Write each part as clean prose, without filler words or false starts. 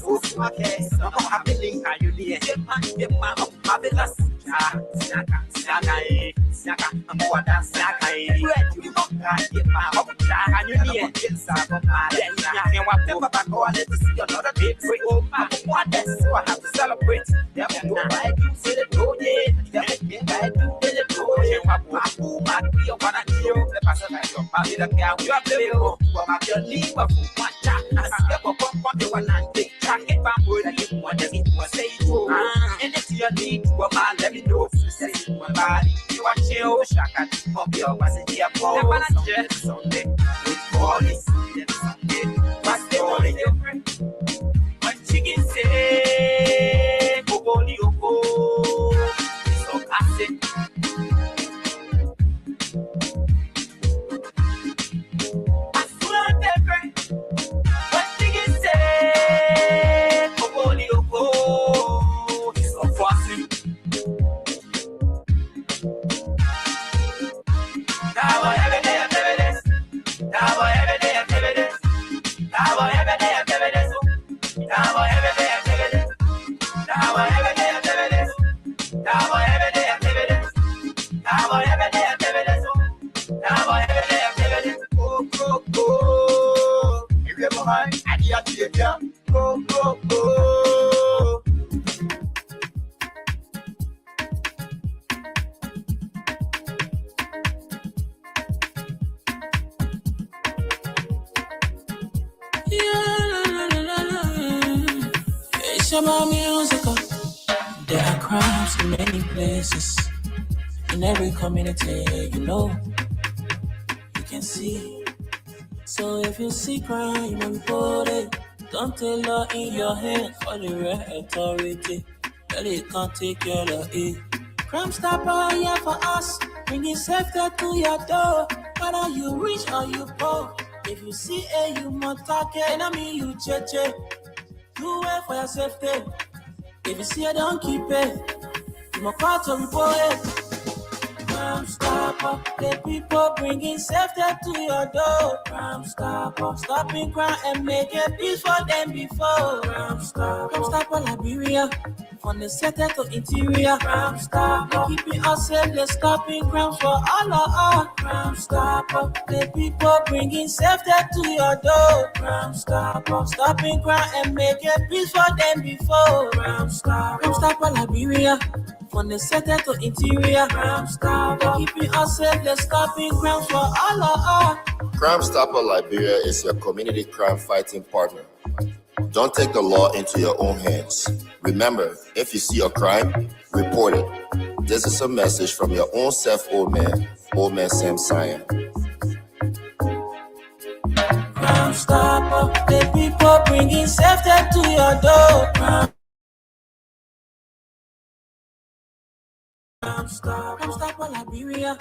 force my case. I'm happening. Are you there? Get my marvelous. Saka, I'm more than Saka. You don't get my up. And you need it. Then you want to back or let us see another day. Oh, my, what that's so I have to celebrate. Yeah, I do say the door, yeah. I do say the door, yeah. My dear, what I do, the person I don't marry the girl. You are the little, but my dear, leave a fool, my chat. I step up on the one and take. Can't get back with you, what does it was say to? And if you need to, let me know. Say to my body, you are chill, shaka, pop your wasn't here for Sunday. With police, Sunday, what's the only different? What chicken say, Boboli Oko, so classic. I swear different. What chicken say, Boboli Oko, so fussy. Now every day activities. Now every day activities. Now every day activities. Now every day activities. Now every day activities. Now every day activities. Now every day activities. Now every day activities. Go, go, go. If you're behind, I need to get go, go, go. It's about music. There are crimes in many places. In every community, you know, you can see. So if you see crime, you report it. Don't take law in your hands for the right authority. That it can't take care of it. Crime Stopper here for us, bringing safety to your door. Whether you rich or you poor, if you see a you must target, and I mean you cheche. Do it for your safety. If you see it, don't keep it. You must call to report it. Crime Stopper, the people bringing safety to your door. Crime Stopper, stopping crime and making peace for them before. Crime Stopper, Liberia, from the center to interior. Crime Stopper, keeping us safe, they're stopping crimes for all of us. Crime Stopper, the people bringing safety to your door. Crime Stopper, stopping crime and making peace for them before. Crime Stopper, Liberia, from the center to interior. Crime Stopper, keeping us safe, they're stopping crimes for all of us. Crime Stopper Liberia is your community crime fighting partner. Don't take the law into your own hands. Remember, if you see a crime, report it. This is a message from your own self, Old Man Sam Sion. Crime Stopper, the people bringing safety to your door. Crime Stopper, Liberia,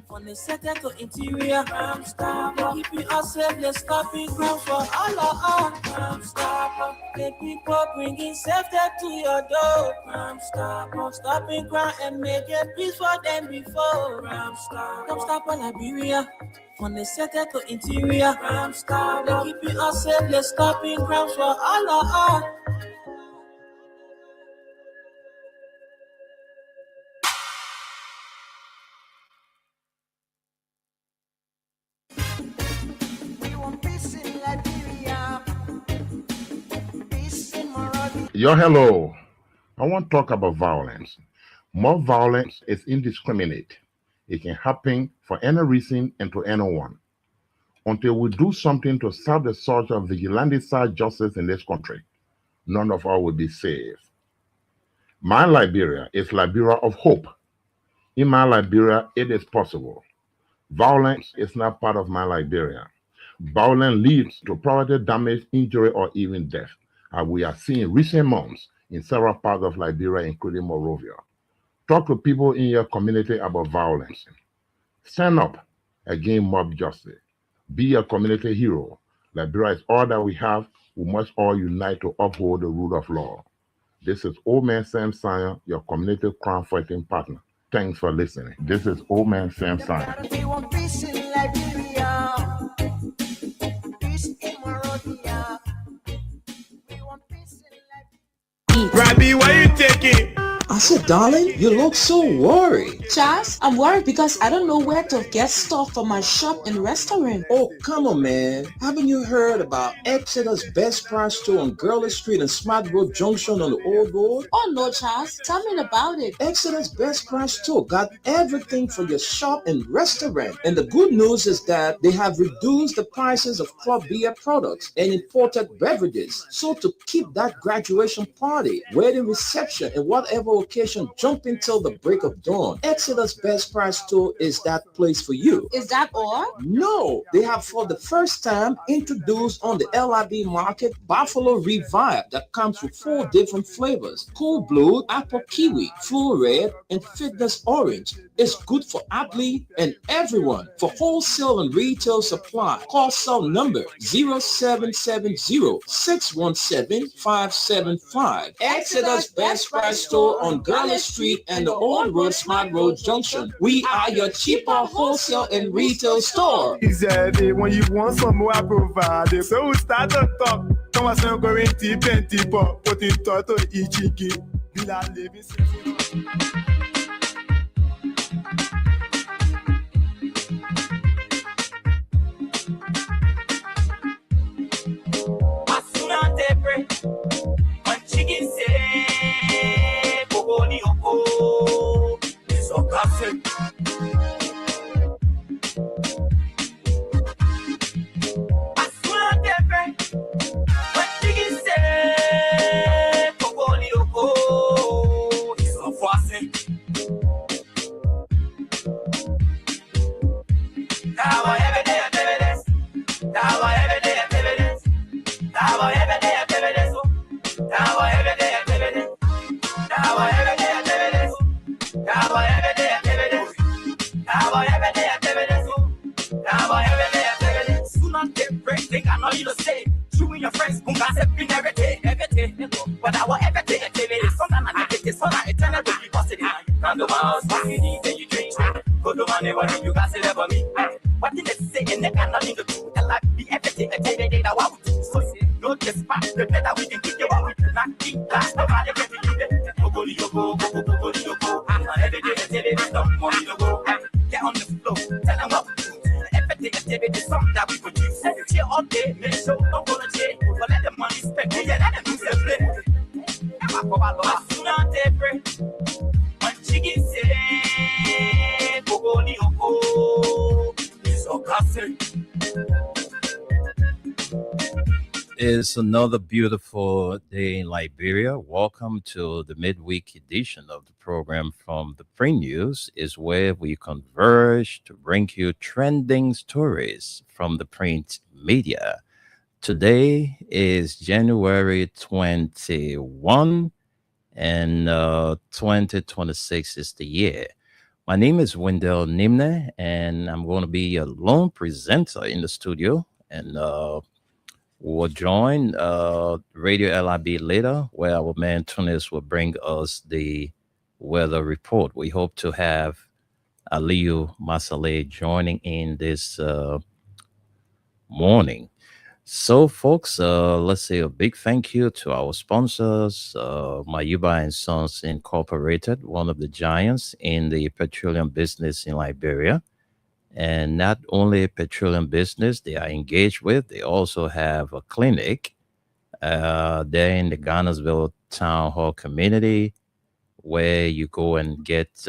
from the center to interior. Crime Stopper, keeping us safe, they're stopping crimes for all of us. Crime Stopper, the people bringing safety to your door. Crime Stopper, stopping crime and making peace for them before. Crime Stopper, Liberia, from the center to interior. Crime Stopper, keeping us safe, they're stopping crimes for all of us. Yo, hello. I want to talk about violence. More violence is indiscriminate. It can happen for any reason and to anyone. Until we do something to stop the surge of vigilante-side justice in this country, none of us will be safe. My Liberia is Liberia of hope. In my Liberia, it is possible. Violence is not part of my Liberia. Violence leads to property damage, injury, or even death, as we are seeing in recent months in several parts of Liberia, including Monrovia. Talk to people in your community about violence. Stand up against mob justice. Be a community hero. Liberia is all that we have. We must all unite to uphold the rule of law. This is Old Man Sam Sion, your community crime fighting partner. Thanks for listening. This is Old Man Sam Sion. We want peace in Liberia. Peace in Monrovia. We want peace in eat. Robbie, why you taking? I said, darling, you look so worried. Charles, I'm worried because I don't know where to get stuff for my shop and restaurant. Oh, come on, man. Haven't you heard about Exeter's Best Price Store on Gurley Street and Smart Road Junction on the Old Road? Oh no, Charles, tell me about it. Exeter's Best Price Store got everything for your shop and restaurant. And the good news is that they have reduced the prices of club beer products and imported beverages. So to keep that graduation party, wedding reception, and whatever occasion jumping till the break of dawn, Exeter's Best Price Store is that place for you. Is that all? No, they have for the first time introduced on the LIB market Buffalo Revive that comes with 4 different flavors: Cool Blue, Apple Kiwi, Full Red, and Fitness Orange. It's good for athlete and everyone. For wholesale and retail supply, call cell number 0770-617-575. Exeter's Best Price Store on Gurley Street and the Old Road Smart Road Junction. We are your cheaper wholesale and retail store. Easy, when you want some more, I provide. So we start to talk. Come on, so going deep and deeper. Put in thought to Ichiki. Bila living It's another beautiful day in Liberia. Welcome to the midweek edition of the program from the Free News, is where we converge to bring you trending stories from the print media. Today is January 21 and 2026 is the year. My name is Wendell Nimne, and I'm going to be a lone presenter in the studio, and we'll join Radio LIB later, where our man Tunis will bring us the weather report. We hope to have Aliyu Masale joining in this morning. So, folks, let's say a big thank you to our sponsors, Mayuba and Sons Incorporated, one of the giants in the petroleum business in Liberia. And not only a petroleum business they are engaged with, they also have a clinic there in the Ghanarsville Town Hall community where you go and get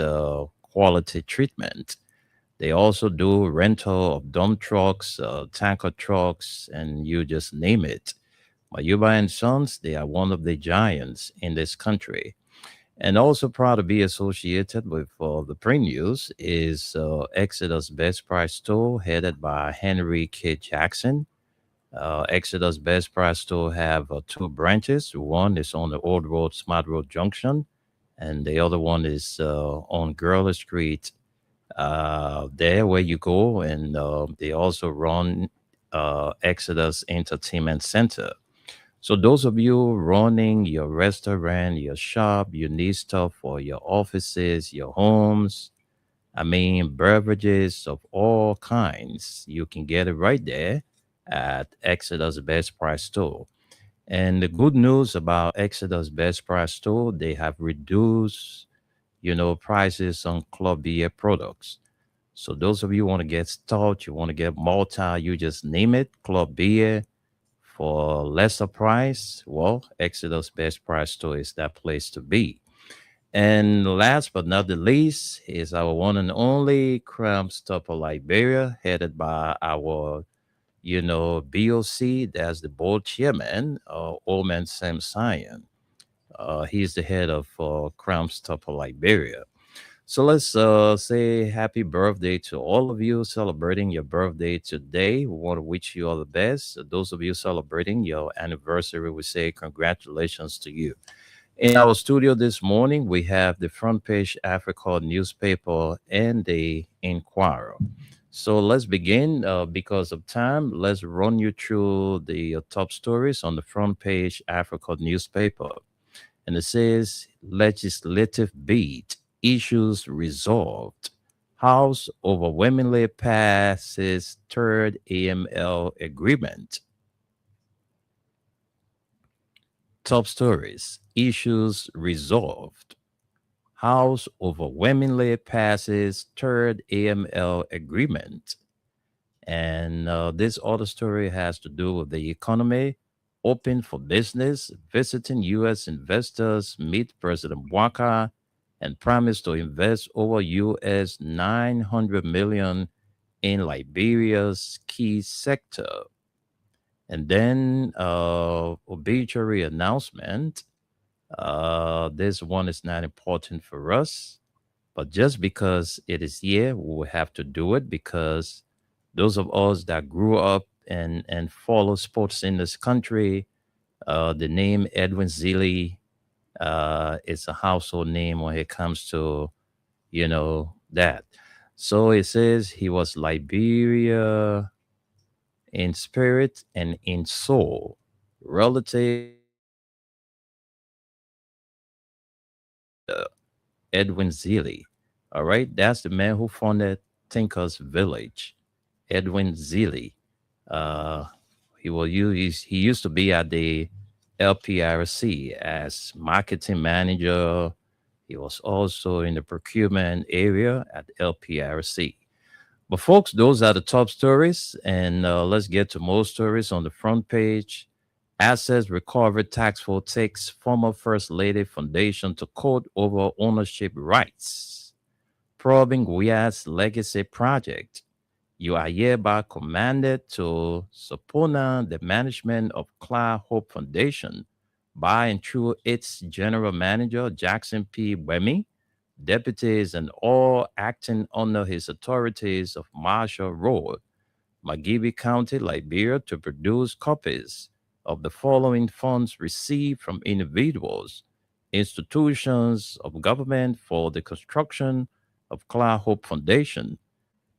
quality treatment. They also do rental of dump trucks, tanker trucks, and you just name it. Mayuba and Sons, they are one of the giants in this country. And also proud to be associated with the Print News is Exeter's Best Price Store, headed by Henry K. Jackson. Exeter's Best Price Store have 2 branches. One is on the Old Road, Smart Road Junction, and the other one is on Gurley Street, there where you go. And they also run Exeter's Entertainment Center. So those of you running your restaurant, your shop, you need stuff for your offices, your homes, beverages of all kinds, you can get it right there at Exeter's Best Price Store. And the good news about Exodus Best Price Store, they have reduced, prices on Club Beer products. So those of you want to get stout, you want to get Malta, you just name it, Club Beer for lesser price. Well, Exodus Best Price Store is that place to be. And last but not the least is our one and only Cram Stopper Liberia, headed by our, BOC. That's the board chairman, Old Man Sam Sion. He's the head of Cram Stopper Liberia. So let's say happy birthday to all of you celebrating your birthday today. We want to wish you all the best. Those of you celebrating your anniversary, we say congratulations to you. In our studio this morning, we have the Front Page Africa newspaper and the Inquirer. So let's begin. Because of time, let's run you through the top stories on the Front Page Africa newspaper. And it says legislative beat, issues resolved. House overwhelmingly passes third AML agreement. Top stories, issues resolved. House overwhelmingly passes third AML agreement. And this other story has to do with the economy. Open for business, visiting U.S. investors meet President Waka and promise to invest over U.S. $900 million in Liberia's key sector. And then obituary announcement. This one is not important for us, but just because it is here, we will have to do it because those of us that grew up and follow sports in this country, the name Edwin Zilli is a household name when it comes to, that. So it says he was Liberia in spirit and in soul, relative Edwin Zilli. All right, that's the man who founded Thinkers Village, Edwin Zilli. Uh, he used to be at the LPRC as marketing manager. He was also in the procurement area at LPRC. But folks, those are the top stories, and let's get to more stories on the front page. Assets recovered tax force takes former First Lady Foundation to court over ownership rights. Probing Guyat's legacy project. You are hereby commanded to subpoena the management of Clara Hope Foundation by and through its general manager, Jackson P. Wemi, deputies, and all acting under his authorities of martial rule, Magibi County, Liberia, to produce copies of the following funds received from individuals, institutions of government for the construction of Clara Hope Foundation,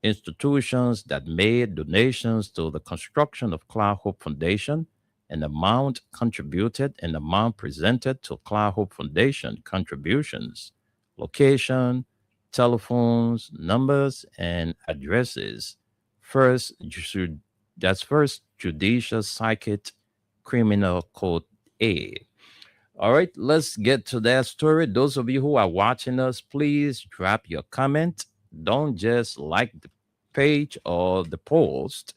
institutions that made donations to the construction of Clara Hope Foundation, and amount contributed and amount presented to Clara Hope Foundation contributions, location, telephones, numbers, and addresses. That's First Judicial Circuit Criminal Code A. All right, let's get to that story. Those of you who are watching us, please drop your comment. Don't just like the page or the post.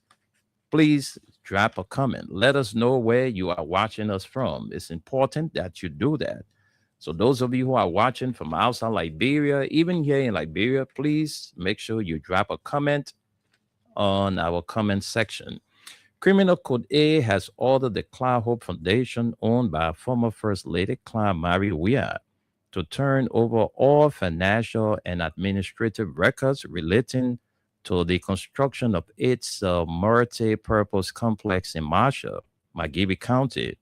Please drop a comment. Let us know where you are watching us from. It's important that you do that. So those of you who are watching from outside Liberia, even here in Liberia, please make sure you drop a comment on our comment section. Criminal Code A has ordered the Clara Hope Foundation, owned by former First Lady Clara Mary Weah, to turn over all financial and administrative records relating to the construction of its multi-purpose complex in Marshall, Magibi County,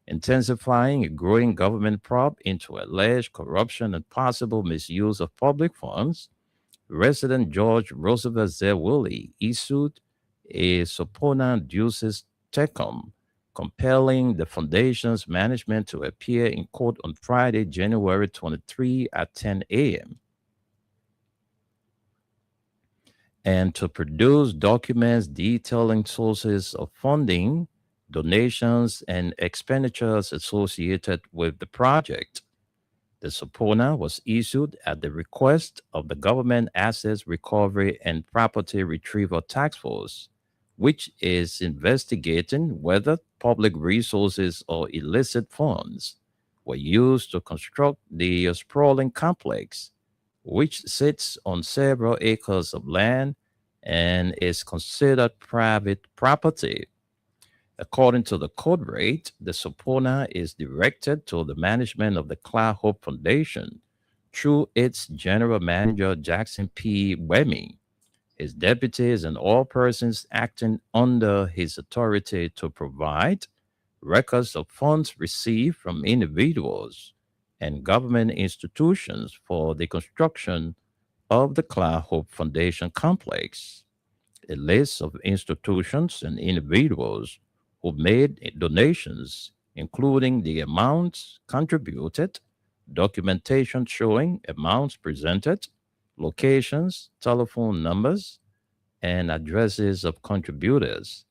intensifying a growing government probe into alleged corruption and possible misuse of public funds. Resident George Roosevelt Zewuli issued a subpoena duces tecum, compelling the foundation's management to appear in court on Friday, January 23 at 10 a.m. and to produce documents detailing sources of funding donations, and expenditures associated with the project. The subpoena was issued at the request of the Government Assets Recovery and Property Retrieval Task Force, which is investigating whether public resources or illicit funds were used to construct the sprawling complex, which sits on several acres of land and is considered private property. According to the code rate, the subpoena is directed to the management of the Cloud Hope Foundation through its general manager, Jackson P. Wemme, his deputies, and all persons acting under his authority to provide records of funds received from individuals and government institutions for the construction of the Cloud Hope Foundation complex. A list of institutions and individuals who made donations, including the amounts contributed, documentation showing amounts presented, locations, telephone numbers, and addresses of contributors.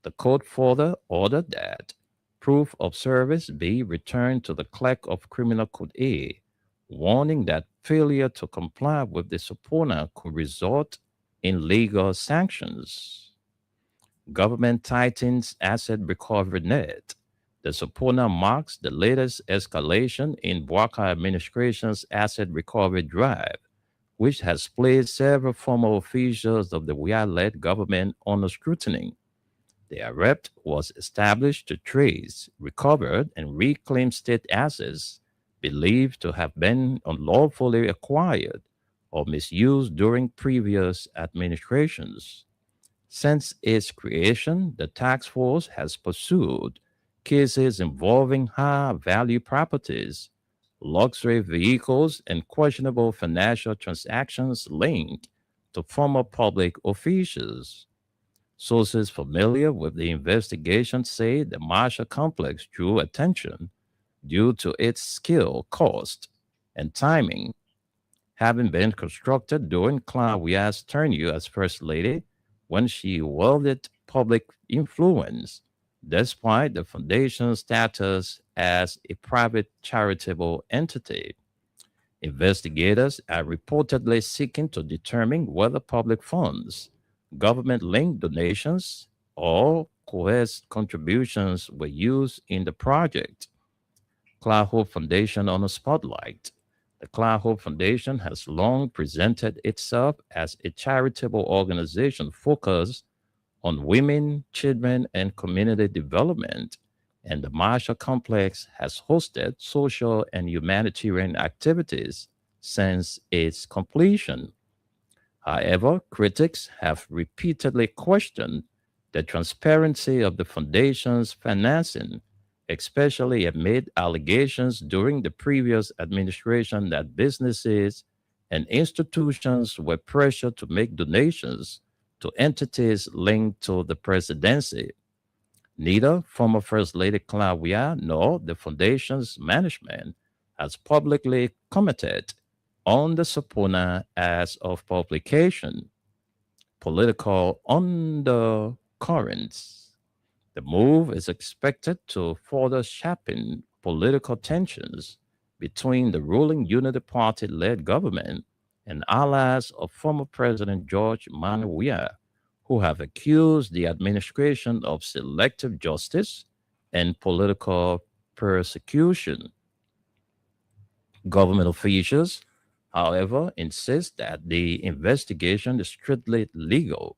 The court further ordered that proof of service be returned to the clerk of Criminal Code A, warning that failure to comply with the subpoena could result in legal sanctions. Government tightens asset recovery net. The subpoena marks the latest escalation in Bwaka administration's asset recovery drive, which has placed several former officials of the Weah-led government under scrutiny. The AREP was established to trace, recover, and reclaim state assets believed to have been unlawfully acquired or misused during previous administrations. Since its creation, the task force has pursued cases involving high value properties, luxury vehicles, and questionable financial transactions linked to former public officials. Sources familiar with the investigation say the Marshall complex drew attention due to its skill, cost, and timing, having been constructed during Claudia's tenure as First Lady when she wielded public influence, despite the foundation's status as a private charitable entity. Investigators are reportedly seeking to determine whether public funds, government linked donations, or coerced contributions were used in the project. Cloud Hope Foundation on a spotlight. The Cloud Hope Foundation has long presented itself as a charitable organization focused on women, children, and community development, and the Marshall Complex has hosted social and humanitarian activities since its completion. However, critics have repeatedly questioned the transparency of the foundation's financing, especially amid allegations during the previous administration that businesses and institutions were pressured to make donations to entities linked to the presidency. Neither former First Lady Claudia nor the foundation's management has publicly commented on the subpoena as of publication. Political undercurrents. The move is expected to further sharpen political tensions between the ruling Unity Party led government and allies of former President George Manuel Weah, who have accused the administration of selective justice and political persecution. Government officials, however, insist that the investigation is strictly legal,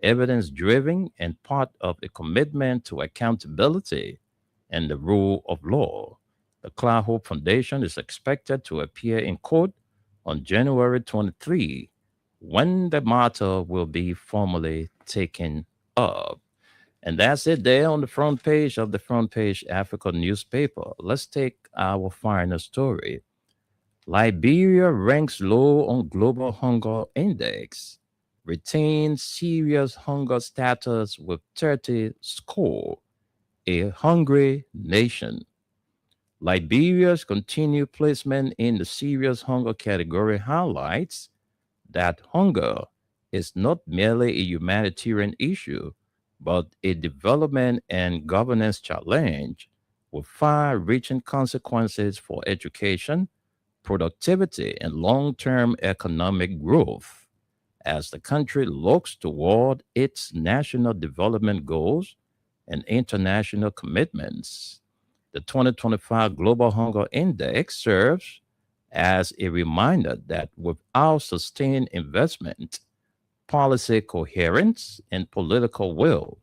evidence driven, and part of a commitment to accountability and the rule of law. The Cloud Hope Foundation is expected to appear in court on January 23, when the matter will be formally taken up. And that's it there on the front page of the Front Page Africa newspaper. Let's take our final story. Liberia ranks low on global hunger index, retains serious hunger status with 30 score, a hungry nation. Liberia's continued placement in the serious hunger category highlights that hunger is not merely a humanitarian issue, but a development and governance challenge with far reaching consequences for education, productivity, and long term economic growth as the country looks toward its national development goals and international commitments. The 2025 Global Hunger Index serves as a reminder that without sustained investment, policy coherence, and political will,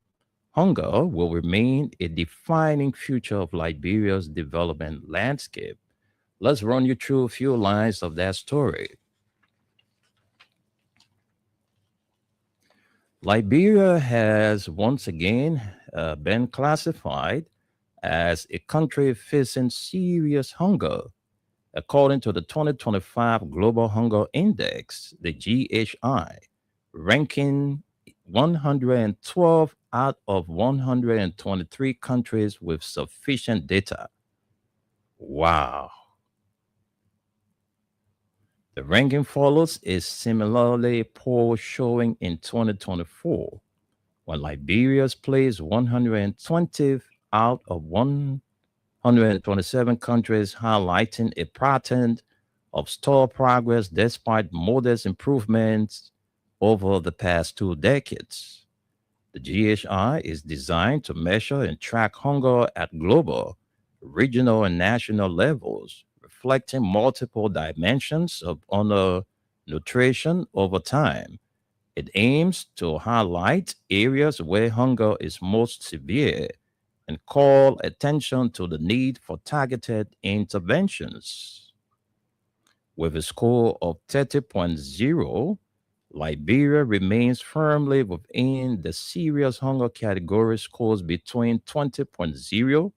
hunger will remain a defining feature of Liberia's development landscape. Let's run you through a few lines of that story. Liberia has once again been classified as a country facing serious hunger. According to the 2025 Global Hunger Index, the GHI, ranking 112 out of 123 countries with sufficient data. Wow. The ranking follows a similarly poor showing in 2024, when Liberia's placed 120th out of 127 countries, highlighting a pattern of stalled progress despite modest improvements over the past 2 decades. The GHI is designed to measure and track hunger at global, regional, and national levels, reflecting multiple dimensions of nutrition over time. It aims to highlight areas where hunger is most severe and call attention to the need for targeted interventions. With a score of 30.0, Liberia remains firmly within the serious hunger category scores between 20.0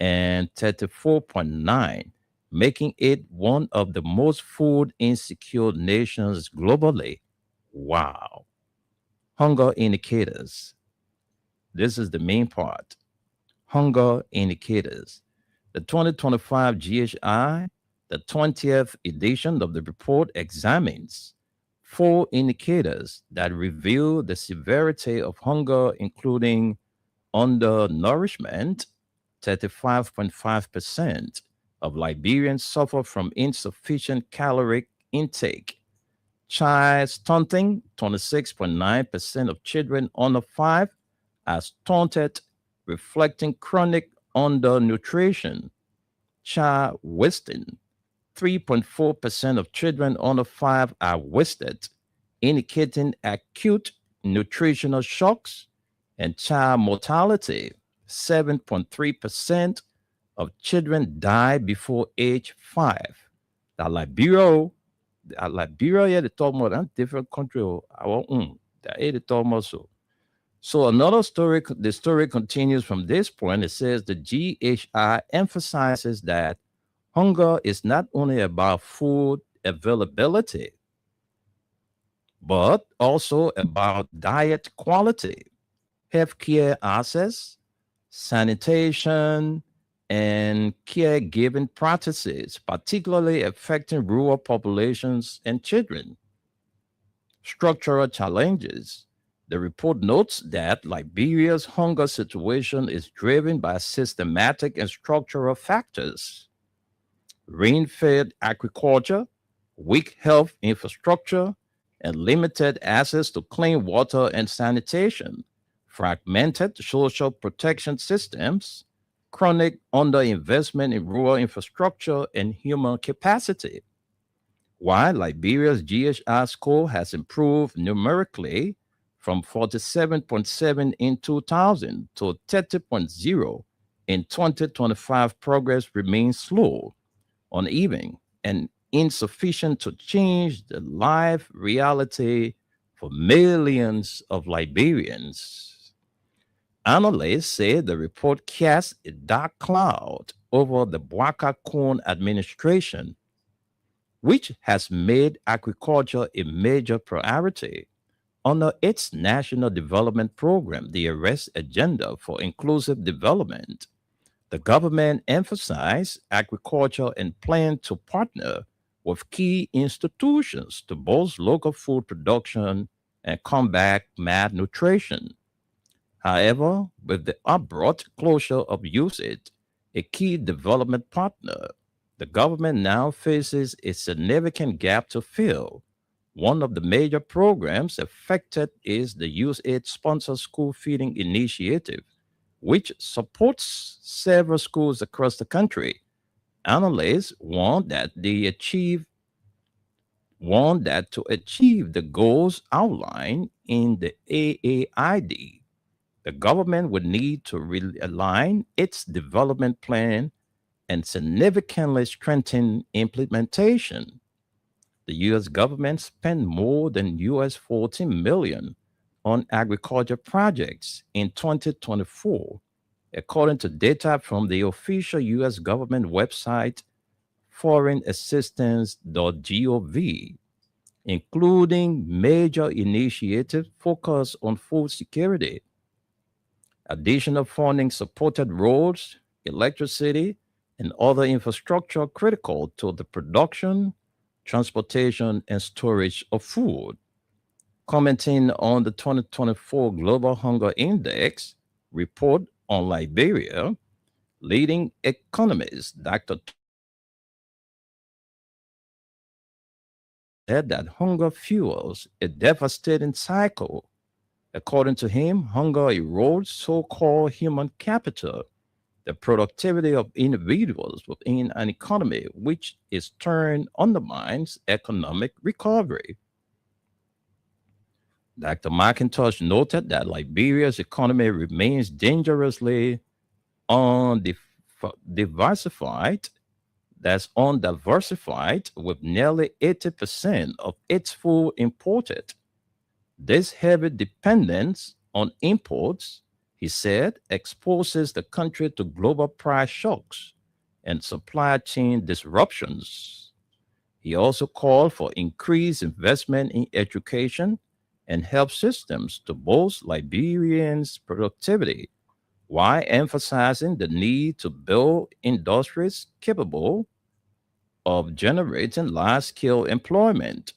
and 34.9, making it one of the most food insecure nations globally. Wow. Hunger indicators. This is the main part. Hunger indicators. The 2025 GHI, the 20th edition of the report, examines 4 indicators that reveal the severity of hunger, including undernourishment. 35.5% of Liberians suffer from insufficient caloric intake. Child stunting, 26.9% of children under 5 are stunted, reflecting chronic undernutrition. Child wasting, 3.4% of children under 5 are wasted, indicating acute nutritional shocks. And child mortality, 7.3% of children die before age 5. That Liberia, the talk more than different country, our own. That is the talk more so. So another story, the story continues from this point. It says the GHI emphasizes that hunger is not only about food availability, but also about diet quality, healthcare access, sanitation, and caregiving practices, particularly affecting rural populations and children. Structural challenges. The report notes that Liberia's hunger situation is driven by systematic and structural factors: rain-fed agriculture, weak health infrastructure, and limited access to clean water and sanitation, fragmented social protection systems, chronic underinvestment in rural infrastructure and human capacity. While Liberia's GHI score has improved numerically from 47.7 in 2000 to 30.0 in 2025, progress remains slow, uneven, and insufficient to change the life reality for millions of Liberians. Analysts say the report casts a dark cloud over the Bwaka Corn administration, which has made agriculture a major priority. Under its National Development Program, the Arrest Agenda for Inclusive Development, the government emphasized agriculture and planned to partner with key institutions to boost local food production and combat malnutrition. However, with the abrupt closure of USAID, a key development partner, the government now faces a significant gap to fill. One of the major programs affected is the USAID sponsored school feeding initiative, which supports several schools across the country. Analysts warn that to achieve the goals outlined in the AAID, the government would need to realign its development plan and significantly strengthen implementation. The US government spent more than US 14 million on agriculture projects in 2024, according to data from the official US government website foreignassistance.gov, including major initiatives focused on food security. Additional funding supported roads, electricity, and other infrastructure critical to the production, transportation, and storage of food. Commenting on the 2024 Global Hunger Index report on Liberia, leading economist Dr. said that hunger fuels a devastating cycle. According to him, hunger erodes so called human capital, the productivity of individuals within an economy, which in turn undermines economic recovery. Dr. McIntosh noted that Liberia's economy remains dangerously undiversified, with nearly 80% of its food imported. This heavy dependence on imports, he said, exposes the country to global price shocks and supply chain disruptions. He also called for increased investment in education and health systems to boost Liberians' productivity, while emphasizing the need to build industries capable of generating large-scale employment.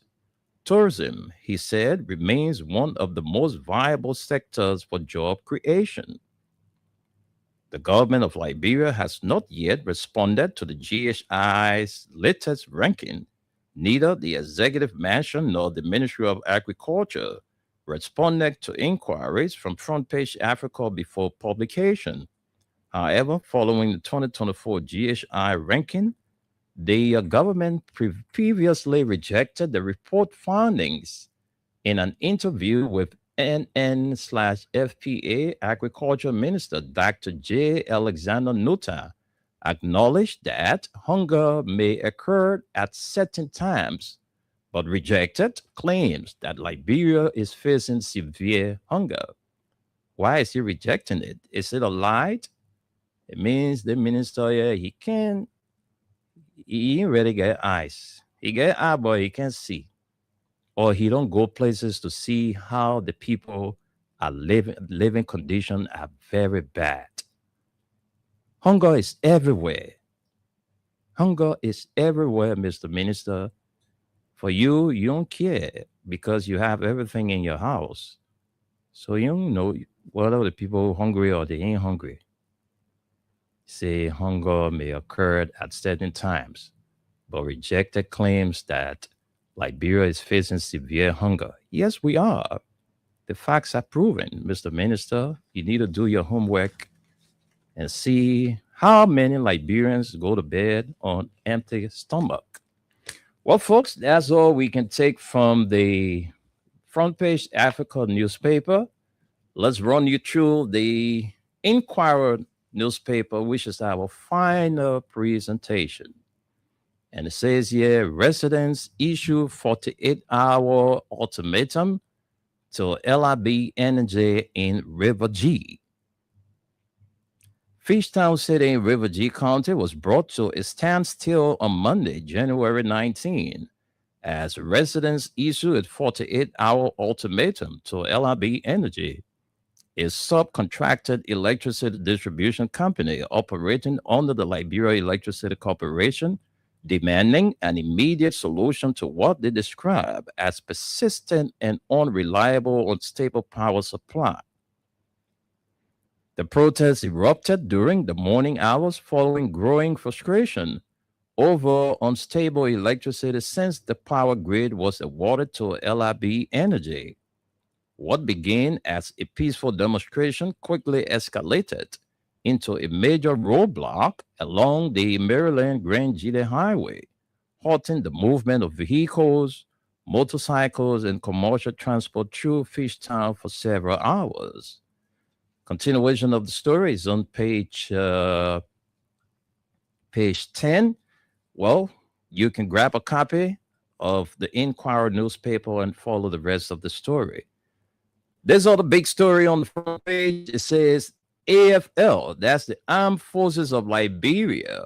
Tourism, he said, remains one of the most viable sectors for job creation. The government of Liberia has not yet responded to the GHI's latest ranking. Neither the Executive Mansion nor the Ministry of Agriculture responded to inquiries from Front Page Africa before publication. However, following the 2024 GHI ranking, the government previously rejected the report findings. In an interview with NN/FPA, Agriculture Minister Dr. J. Alexander Nuta acknowledged that hunger may occur at certain times, but rejected claims that Liberia is facing severe hunger. Why is he rejecting it? Is it a lie? It means the minister here, he ain't really get eyes. He get eye, but he can't see. Or he don't go places to see how the people are living conditions are very bad. Hunger is everywhere. Hunger is everywhere, Mr. Minister. For you, you don't care because you have everything in your house. So you don't know whether the people hungry or they ain't hungry. Say hunger may occur at certain times, but rejected claims that Liberia is facing severe hunger. Yes, we are. The facts are proven, Mr. Minister. You need to do your homework and see how many Liberians go to bed on empty stomach. Well, folks, that's all we can take from the Front Page Africa newspaper. Let's run you through the Inquirer newspaper, which is our final presentation. And it says here, residents issue 48-hour ultimatum to LIB Energy in River G. Fishtown City in River G County was brought to a standstill on Monday, January 19, as residents issued a 48-hour ultimatum to LIB Energy, a subcontracted electricity distribution company operating under the Liberia Electricity Corporation, demanding an immediate solution to what they describe as persistent and unreliable, unstable power supply. The protest erupted during the morning hours following growing frustration over unstable electricity since the power grid was awarded to LIB Energy. What began as a peaceful demonstration quickly escalated into a major roadblock along the Maryland Grand Gila Highway, halting the movement of vehicles, motorcycles, and commercial transport through Fishtown for several hours. Continuation of the story is on page 10. Well, you can grab a copy of the Inquirer newspaper and follow the rest of the story. There's other big story on the front page. It says AFL, that's the Armed Forces of Liberia,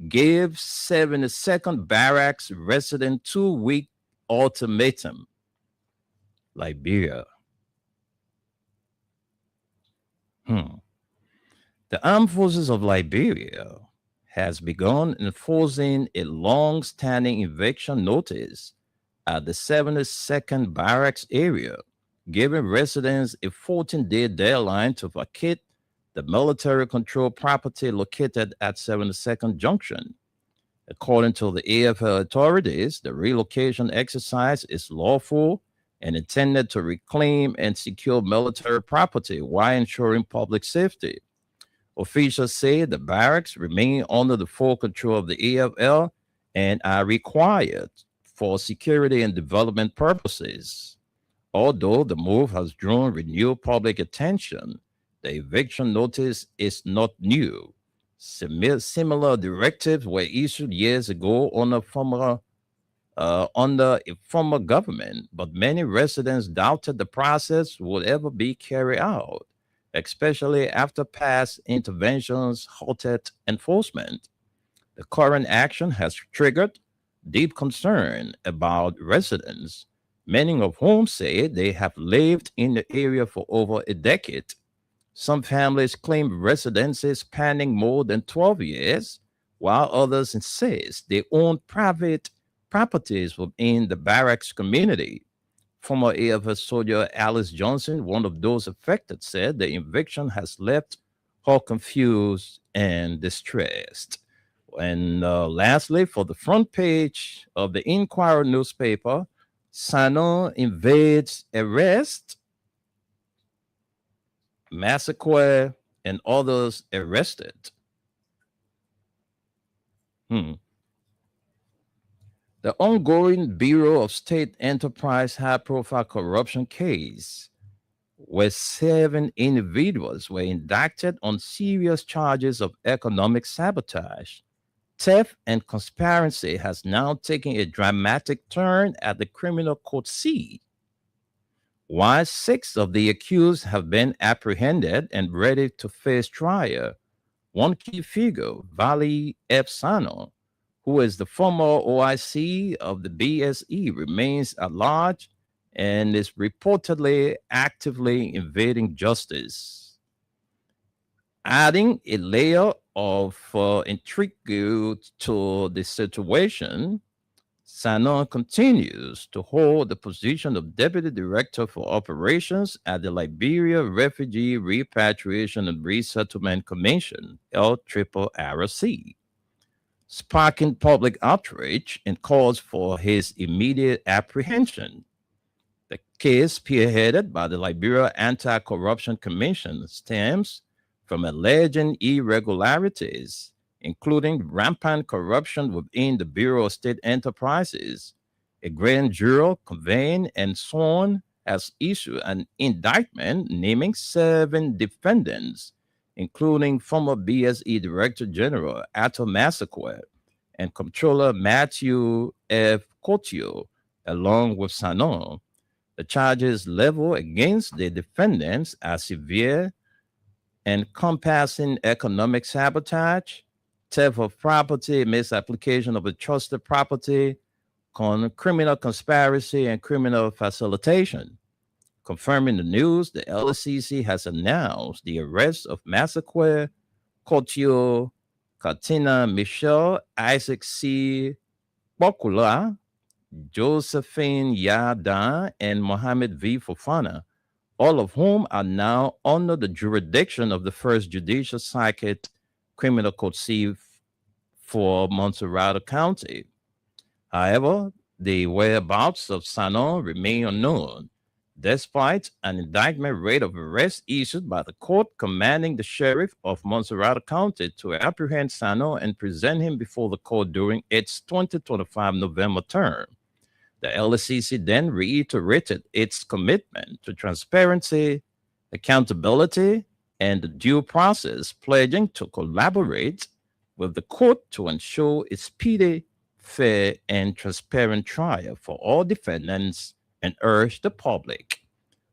gave 72nd Barracks resident 2-week ultimatum. Liberia. The Armed Forces of Liberia has begun enforcing a long-standing eviction notice at the 72nd Barracks area, giving residents a 14-day deadline to vacate the military-controlled property located at 72nd Junction. According to the AFL authorities, the relocation exercise is lawful and intended to reclaim and secure military property while ensuring public safety. Officials say the barracks remain under the full control of the AFL and are required for security and development purposes. Although the move has drawn renewed public attention, the eviction notice is not new. Similar directives were issued years ago under a former government, but many residents doubted the process would ever be carried out, especially after past interventions halted enforcement. The current action has triggered deep concern about residents, many of whom say they have lived in the area for over a decade. Some families claim residency spanning more than 12 years, while others insist they own private properties within the barracks community. Former AFL soldier Alice Johnson, one of those affected, said the eviction has left her confused and distressed. And lastly, for the front page of the Inquirer newspaper, Sanon invades arrest, massacre, and others arrested. The ongoing Bureau of State Enterprise high-profile corruption case, where 7 individuals were indicted on serious charges of economic sabotage, theft, and conspiracy, has now taken a dramatic turn at the criminal court seat. While 6 of the accused have been apprehended and ready to face trial, one key figure, Vali F. Sano, who is the former OIC of the BSE, remains at large and is reportedly actively evading justice. Adding a layer of intrigue to the situation, Sanon continues to hold the position of Deputy Director for Operations at the Liberia Refugee Repatriation and Resettlement Commission, LRRC, sparking public outrage and calls for his immediate apprehension. The case, spearheaded by the Liberia Anti-Corruption Commission, stems from alleged irregularities, including rampant corruption within the Bureau of State Enterprises. A grand jury convened and sworn has issued an indictment naming 7 defendants, including former BSE Director General Ato Massaquoi and Comptroller Matthew F. Cotio, along with Sanon. The charges leveled against the defendants are severe, encompassing economic sabotage, theft of property, misapplication of a trusted property, criminal conspiracy, and criminal facilitation. Confirming the news, the LCC has announced the arrest of Massaquoi, Cotio, Katina Michelle, Isaac C. Bokula, Josephine Yada, and Mohammed V. Fofana, all of whom are now under the jurisdiction of the First Judicial Circuit Criminal Court seat for Montserrat County. However, the whereabouts of Sanon remain unknown, despite an indictment rate of arrest issued by the court commanding the sheriff of Montserrat County to apprehend Sanon and present him before the court during its 2025 November term. The LSCC then reiterated its commitment to transparency, accountability, and due process, pledging to collaborate with the court to ensure a speedy, fair, and transparent trial for all defendants and urge the public.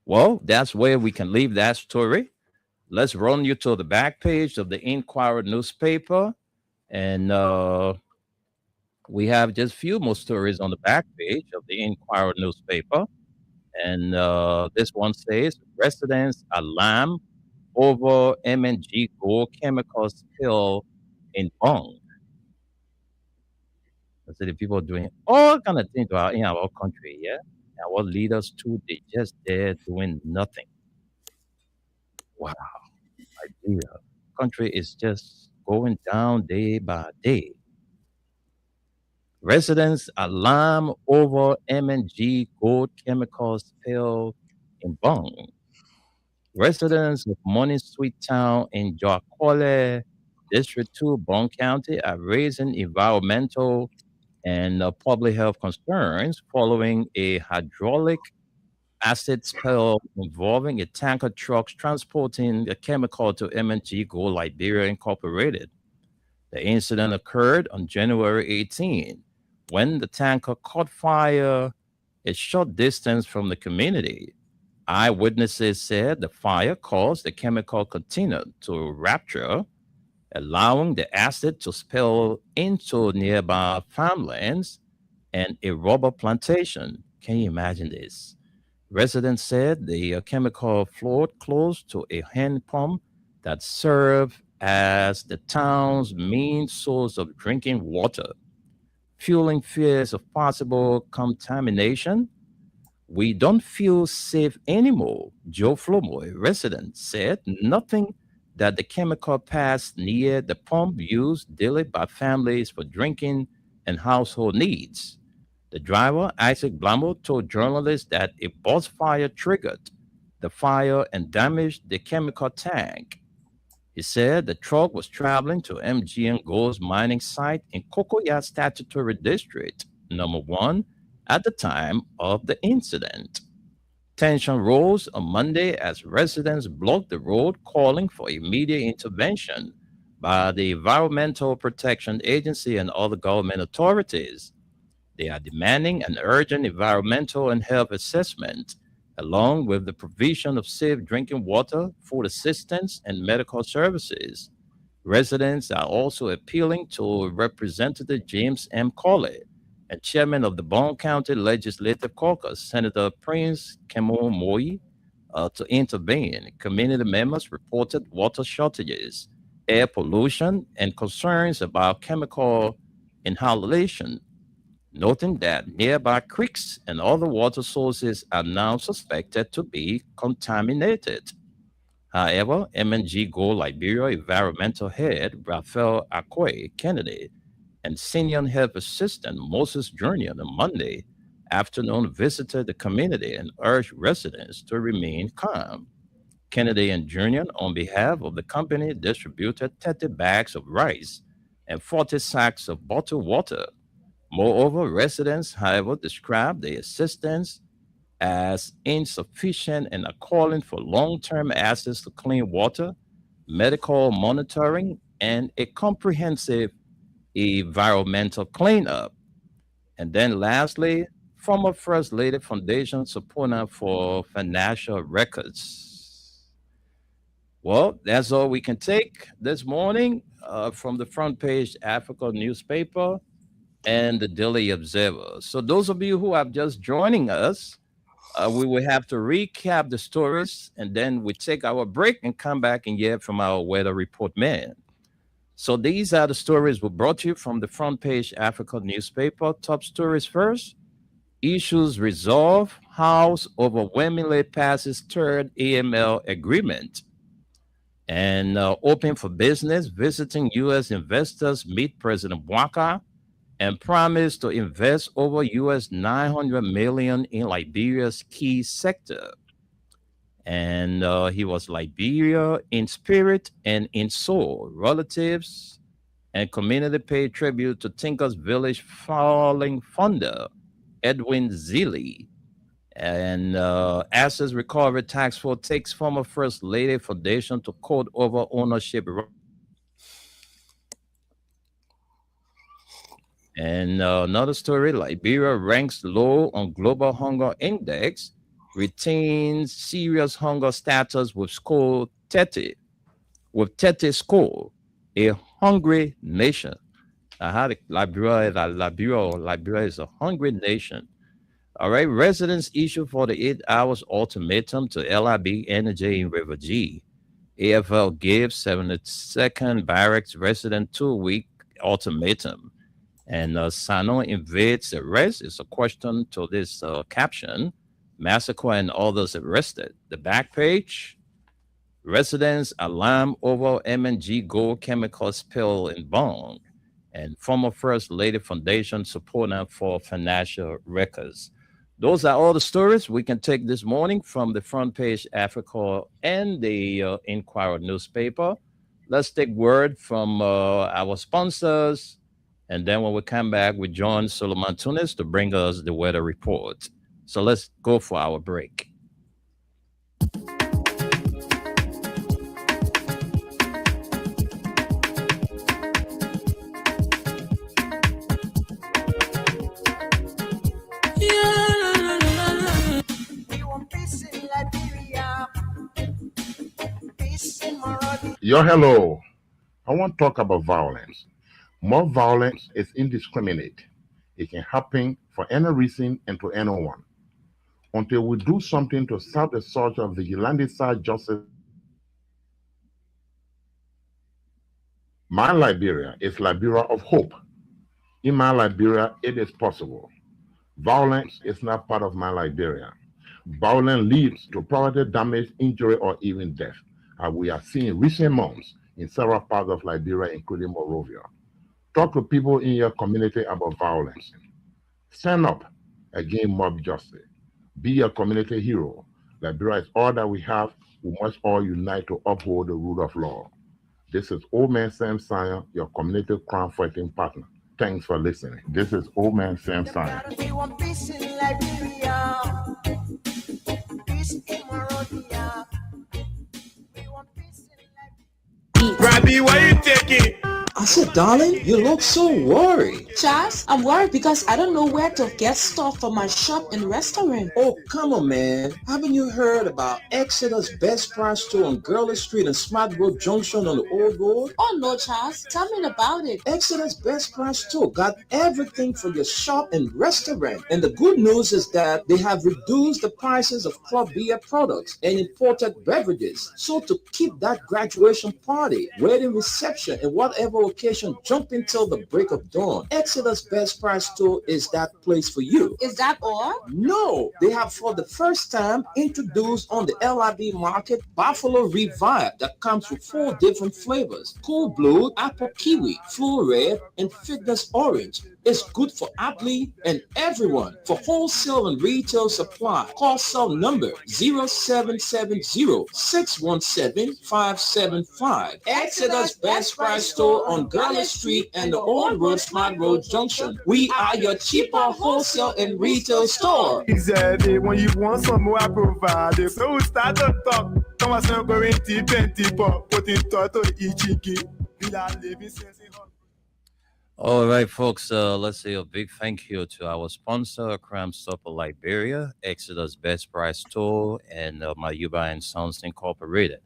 Well, that's where we can leave that story. Let's run you to the back page of the Inquirer newspaper. And we have just a few more stories on the back page of the Inquirer newspaper. And this one says, residents alarm over M&G Gold chemical spill in Bong. So the people are doing all kind of things in our country, yeah? Our leaders too, they just there doing nothing. Wow, idea. Country is just going down day by day. Residents alarm over M&G Gold chemical spill in Bong. Residents of Morning Sweet Town in Joakole, District 2, Bong County, are raising environmental and public health concerns following a hydraulic acid spill involving a tanker truck transporting a chemical to M&G Gold Liberia Incorporated. The incident occurred on January 18 when the tanker caught fire a short distance from the community. Eyewitnesses said the fire caused the chemical container to rupture, allowing the acid to spill into nearby farmlands and a rubber plantation. Can you imagine this? Residents said the chemical flowed close to a hand pump that served as the town's main source of drinking water, fueling fears of possible contamination. We don't feel safe anymore, Joe Flomo, a resident, said. Nothing that the chemical passed near the pump used daily by families for drinking and household needs. The driver, Isaac Blambo, told journalists that a bus fire triggered the fire and damaged the chemical tank. He said the truck was traveling to MGN Gold's mining site in Kokoya Statutory District, number 1, at the time of the incident. Tension rose on Monday as residents blocked the road, calling for immediate intervention by the Environmental Protection Agency and other government authorities. They are demanding an urgent environmental and health assessment, along with the provision of safe drinking water, food assistance, and medical services. Residents are also appealing to Representative James M. Colley and Chairman of the Bong County Legislative Caucus, Senator Prince Kemo Moi, to intervene. Community members reported water shortages, air pollution, and concerns about chemical inhalation, noting that nearby creeks and other water sources are now suspected to be contaminated. However, M&G Gold Liberia environmental head Raphael Akwe Kennedy and Senior Health Assistant Moses Jr. on Monday afternoon visited the community and urged residents to remain calm. Kennedy and Jr., on behalf of the company, distributed 30 bags of rice and 40 sacks of bottled water. Moreover, residents, however, described the assistance as insufficient and are calling for long-term access to clean water, medical monitoring, and a comprehensive environmental cleanup. And then lastly, former First Lady Foundation subpoena for financial records. Well, that's all we can take this morning from the front page Africa newspaper and the Daily Observer. So those of you who are just joining us, we will have to recap the stories and then we take our break and come back and hear from our weather report man. So these are the stories we brought you from the front page Africa newspaper. Top stories first. Issues resolved. House overwhelmingly passes third AML agreement. And open for business. Visiting U.S. investors meet President Bouaka and promise to invest over US 900 million in Liberia's key sector. And he was Liberia in spirit and in soul. Relatives and community pay tribute to Tinkers Village falling founder Edwin Zilli. And Assets Recovery Task Force takes former First Lady Foundation to court over ownership. And another story, Liberia ranks low on Global Hunger Index, retains serious hunger status with score 30, with 30 score, a hungry nation. I had Liberia is a hungry nation. All right, residents issue 48 hours ultimatum to LIB Energy in River G. AFL gives 72nd Barracks resident 2-week ultimatum. And Sano invades arrest is a question to this caption. Massacre and others arrested. The back page, residents alarm over M&G gold chemical spill in Bong. And former First Lady Foundation supporter for financial records. Those are all the stories we can take this morning from the front page Africa and the Inquirer newspaper. Let's take word from our sponsors. And then when we come back, we join Solomon Tunis to bring us the weather report. So let's go for our break. Yo, hello. I want to talk about violence. More violence is indiscriminate. It can happen for any reason and to anyone. Until we do something to stop the surge of vigilante-side justice. My Liberia is Liberia of hope. In my Liberia, it is possible. Violence is not part of my Liberia. Violence leads to property damage, injury, or even death, as we have seen in recent months in several parts of Liberia, including Monrovia. Talk to people in your community about violence. Stand up against mob justice. Be a community hero. Liberia is all that we have. We must all unite to uphold the rule of law. This is Old Man Sam Sanya, your community crime fighting partner. Thanks for listening. This is Old Man Sam Sanya. Robbie, why you taking? I said, darling, you look so worried. Charles, I'm worried because I don't know where to get stuff for my shop and restaurant. Oh, come on, man. Haven't you heard about Exeter's Best Price Store on Gurley Street and Smart Road Junction on the Old Road? Oh no, Charles. Tell me about it. Exeter's Best Price Store got everything for your shop and restaurant. And the good news is that they have reduced the prices of club beer products and imported beverages. So to keep that graduation party, wedding reception, and whatever occasion jumping till the break of dawn, Exeter's Best Price Store is that place for you. Is that all? No, they have for the first time introduced on the LIB market Buffalo Revive that comes with 4 different flavors: Cool Blue, Apple Kiwi, Flu Red, and Fitness Orange. It's good for athlete and everyone. For wholesale and retail supply, call cell number 0770-617-575. Exeter's Best Price Store on Gurley Street and the Old Road Smart Road Junction. We are your cheaper wholesale and retail store. Exactly. When you want some more, I provide. So we start to talk. Come on, 20 pop. Put in toto ichiki. We are living since. All right, folks, let's say a big thank you to our sponsor, Crime Stopper Liberia, Exeter's Best Price Store, and Mayuba and Sons Incorporated.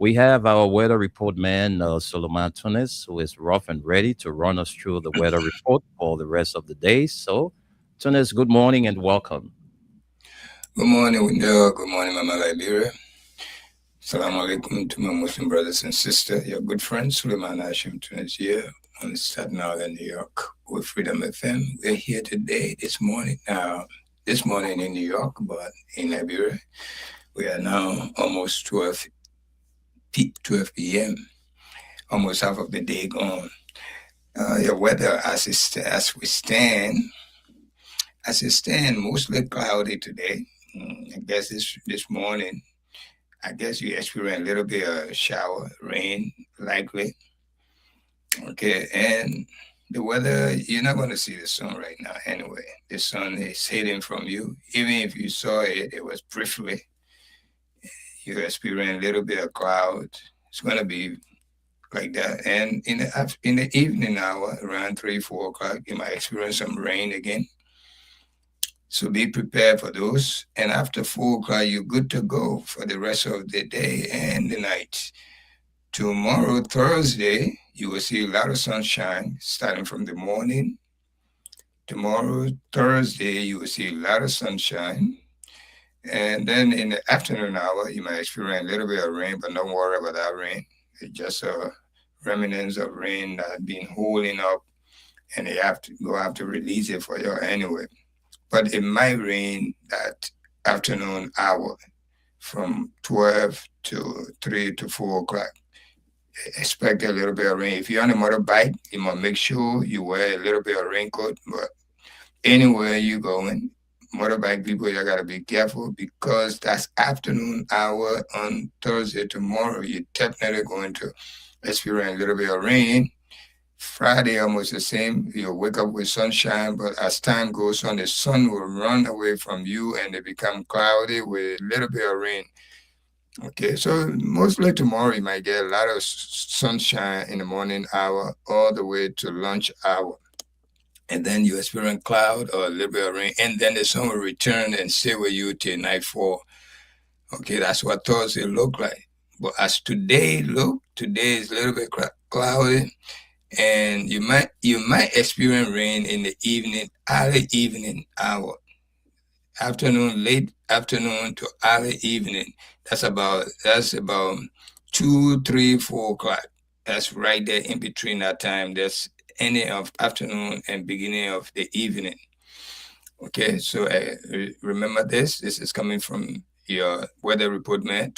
We have our weather report man, Solomon Tunis, who is rough and ready to run us through the weather report for the rest of the day. So, Tunis, good morning and welcome. Good morning, Wendell. Good morning, Mama Liberia. Salam alaikum to my Muslim brothers and sisters, your good friend, Suleiman Hashim Tunis here on Staten Island, New York, with Freedom FM. We're here today, this morning. Now, this morning in New York, but in Liberia, we are now almost 12 p.m., almost half of the day gone. The weather as it stand, mostly cloudy today. I guess this morning, I guess you experienced a little bit of shower, rain, likely. Okay, and the weather, you're not going to see the sun right now anyway. The sun is hidden from you. Even if you saw it, it was briefly. You experience a little bit of cloud. It's going to be like that. And in the evening hour, around 3, 4 o'clock, you might experience some rain again. So be prepared for those. And after 4 o'clock, you're good to go for the rest of the day and the night. Tomorrow, Thursday, you will see a lot of sunshine starting from the morning. Tomorrow, Thursday, you will see a lot of sunshine. And then in the afternoon hour, you might experience a little bit of rain, but don't worry about that rain. It's just a remnants of rain that has been holding up, and you have to release it for you anyway. But it might rain that afternoon hour from 12 to 3 to 4 o'clock. Expect a little bit of rain. If you're on a motorbike, you must make sure you wear a little bit of raincoat. But anywhere you're going, motorbike people, you got to be careful because that's afternoon hour on Thursday. Tomorrow, you're definitely going to experience a little bit of rain. Friday, almost the same. You'll wake up with sunshine, but as time goes on, the sun will run away from you and it become cloudy with a little bit of rain. Okay, so mostly tomorrow you might get a lot of sunshine in the morning hour all the way to lunch hour. And then you experience cloud or a little bit of rain, and then the sun will return and stay with you till nightfall. Okay, that's what Thursday look like. But as today is a little bit cloudy, and you might experience rain in the evening, early evening hour, late afternoon to early evening. That's about 2, 3, 4 o'clock. That's right there in between that time. That's ending of afternoon and beginning of the evening. Okay, so remember this. This is coming from your weather report man,